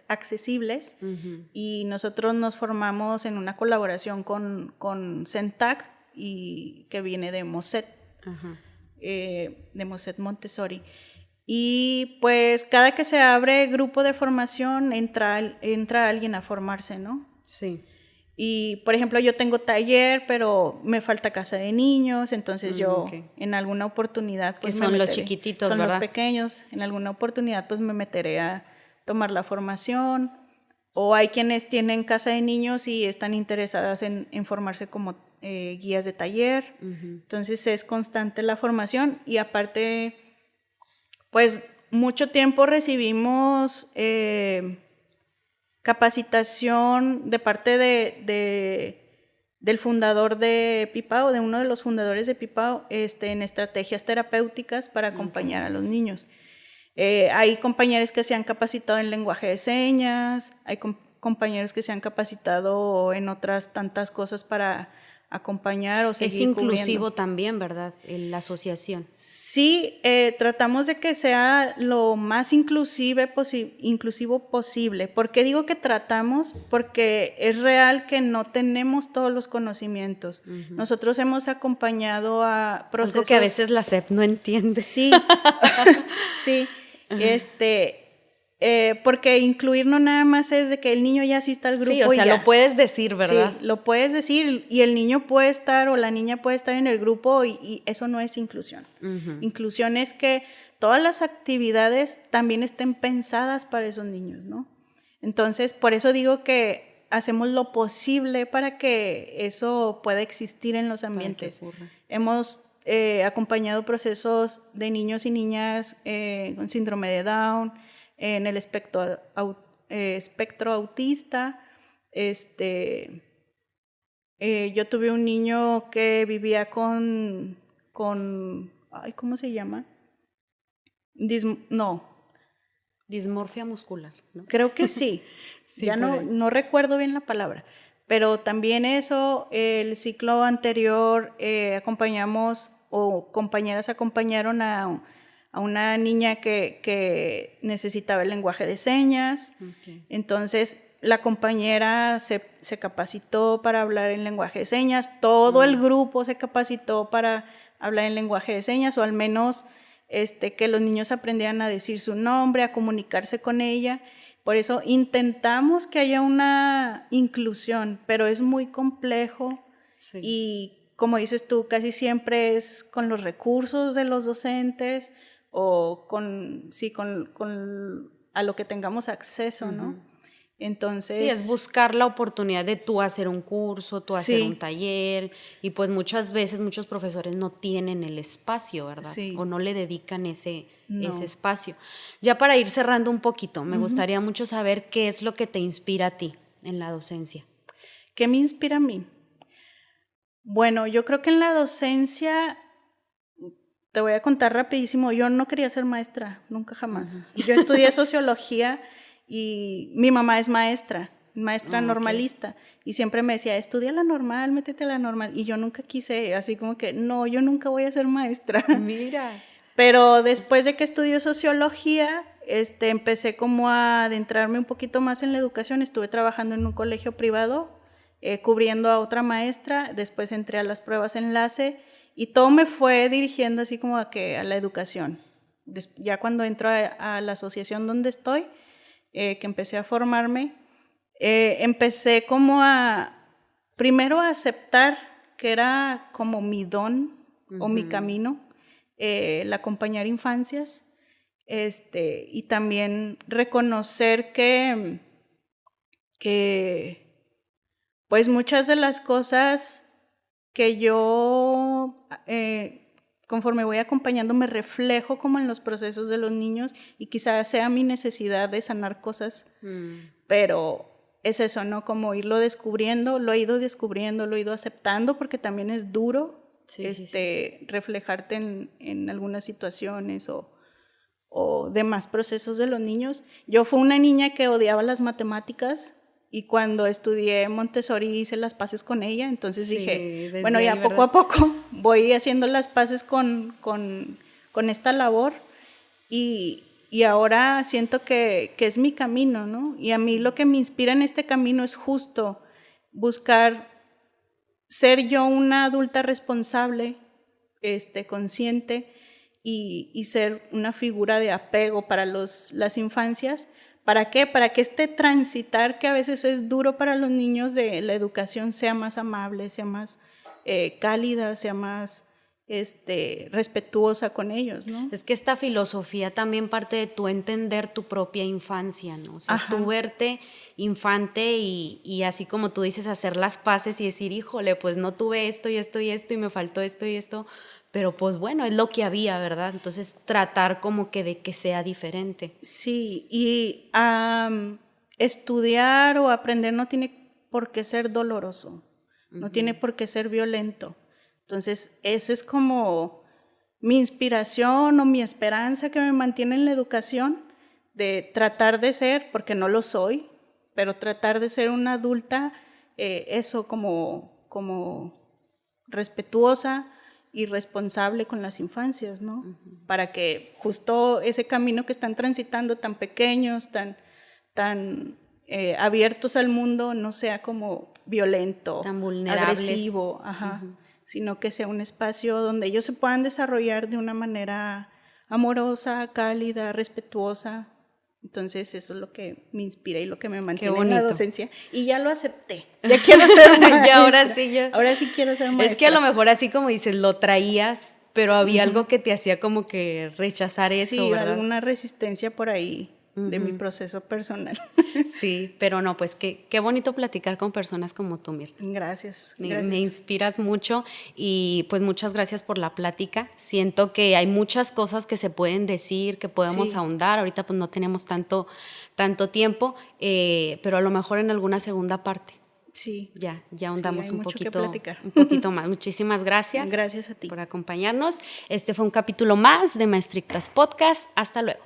accesibles y nosotros nos formamos en una colaboración con CENTAC y que viene de Mosset, de Mosset Montessori. Y pues cada que se abre grupo de formación entra alguien a formarse, ¿no? Sí. Y, por ejemplo, yo tengo taller, pero me falta casa de niños, entonces yo en alguna oportunidad... pues que son los chiquititos, son ¿verdad? los pequeños. En alguna oportunidad pues me meteré a tomar la formación. O hay quienes tienen casa de niños y están interesadas en formarse como guías de taller. Entonces es constante la formación y aparte, pues mucho tiempo recibimos... capacitación de parte del fundador de Pipao, de uno de los fundadores de Pipao, en estrategias terapéuticas para acompañar a los niños. Hay compañeros que se han capacitado en lenguaje de señas, hay compañeros que se han capacitado en otras tantas cosas para acompañar o seguir cubriendo. Es inclusivo cubriendo. también, ¿verdad? La asociación. Sí, tratamos de que sea lo más inclusivo posible. ¿Por qué digo que tratamos? Porque es real que no tenemos todos los conocimientos. Nosotros hemos acompañado a procesos... Algo que a veces la SEP no entiende. Sí, sí. Porque incluir no nada más es de que el niño ya asista al grupo. Sí, o sea, y ya. Lo puedes decir, ¿verdad? Sí, lo puedes decir y el niño puede estar o la niña puede estar en el grupo y eso no es inclusión. Inclusión es que todas las actividades también estén pensadas para esos niños, ¿no? Entonces, por eso digo que hacemos lo posible para que eso pueda existir en los ambientes. Hemos acompañado procesos de niños y niñas con síndrome de Down, en el espectro autista. Yo tuve un niño que vivía con ¿cómo se llama? Dismorfia muscular, ¿no? Creo que sí. Sí, ya no recuerdo bien la palabra, pero también eso, el ciclo anterior acompañamos o compañeras acompañaron a una niña que necesitaba el lenguaje de señas. Entonces la compañera se capacitó para hablar en lenguaje de señas, todo el grupo se capacitó para hablar en lenguaje de señas, o al menos que los niños aprendieran a decir su nombre, a comunicarse con ella. Por eso intentamos que haya una inclusión, pero es muy complejo y como dices tú, casi siempre es con los recursos de los docentes o con a lo que tengamos acceso, ¿no? Entonces, sí, es buscar la oportunidad de tú hacer un curso, tú hacer un taller, y pues muchas veces muchos profesores no tienen el espacio, ¿verdad? Sí. O no le dedican ese espacio. Ya para ir cerrando un poquito, me gustaría mucho saber qué es lo que te inspira a ti en la docencia. ¿Qué me inspira a mí? Bueno, yo creo que en la docencia, te voy a contar rapidísimo, yo no quería ser maestra, nunca jamás. Yo estudié sociología y mi mamá es maestra normalista, y siempre me decía, estudia la normal, métete a la normal, y yo nunca quise, así como que, no, yo nunca voy a ser maestra. Mira. Pero después de que estudié sociología, empecé como a adentrarme un poquito más en la educación, estuve trabajando en un colegio privado, cubriendo a otra maestra, después entré a las pruebas enlace, y todo me fue dirigiendo así como a la educación. Ya cuando entro a la asociación donde estoy, que empecé a formarme, empecé como primero a aceptar que era como mi don o mi camino, el acompañar infancias, y también reconocer que pues muchas de las cosas que yo conforme voy acompañando me reflejo como en los procesos de los niños, y quizás sea mi necesidad de sanar cosas, pero es eso, ¿no? Como irlo descubriendo, lo he ido aceptando, porque también es duro reflejarte en algunas situaciones o demás procesos de los niños. Yo fui una niña que odiaba las matemáticas, y cuando estudié Montessori hice las paces con ella, entonces dije, bueno, ya poco a poco voy haciendo las paces con esta labor, y ahora siento que es mi camino, ¿no? Y a mí lo que me inspira en este camino es justo buscar ser yo una adulta responsable, consciente, y ser una figura de apego para las infancias. ¿Para qué? Para que este transitar, que a veces es duro para los niños, de la educación sea más amable, sea más cálida, sea más respetuosa con ellos, ¿no? Es que esta filosofía también parte de tu entender tu propia infancia, ¿no? O sea, tú verte infante y así como tú dices, hacer las paces y decir, híjole, pues no tuve esto y esto y esto y me faltó esto y esto, pero pues bueno, es lo que había, ¿verdad? Entonces tratar como que de que sea diferente. Sí, y estudiar o aprender no tiene por qué ser doloroso, no tiene por qué ser violento. Entonces, eso es como mi inspiración o mi esperanza que me mantiene en la educación, de tratar de ser, porque no lo soy, pero tratar de ser una adulta, eso como respetuosa y responsable con las infancias, ¿no? Para que justo ese camino que están transitando, tan pequeños, tan abiertos al mundo, no sea como violento, tan vulnerables, agresivo, sino que sea un espacio donde ellos se puedan desarrollar de una manera amorosa, cálida, respetuosa. Entonces eso es lo que me inspira y lo que me mantiene en la docencia. Y ya lo acepté, ya quiero ser maestra. Y ahora sí quiero ser maestra. Es que a lo mejor así como dices, lo traías, pero había algo que te hacía como que rechazar eso, ¿verdad? Sí, alguna resistencia por ahí de mi proceso personal. Sí, pero no, pues qué bonito platicar con personas como tú, Mir. Gracias. Me inspiras mucho y pues muchas gracias por la plática. Siento que hay muchas cosas que se pueden decir, que podemos ahondar. Ahorita pues no tenemos tanto tiempo, pero a lo mejor en alguna segunda parte. Sí. Ya ahondamos un poquito más. Muchísimas gracias. Gracias a ti por acompañarnos. Este fue un capítulo más de Maestrictas Podcast. Hasta luego.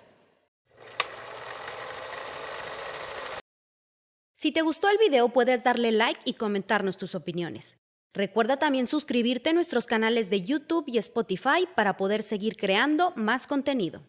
Si te gustó el video, puedes darle like y comentarnos tus opiniones. Recuerda también suscribirte a nuestros canales de YouTube y Spotify para poder seguir creando más contenido.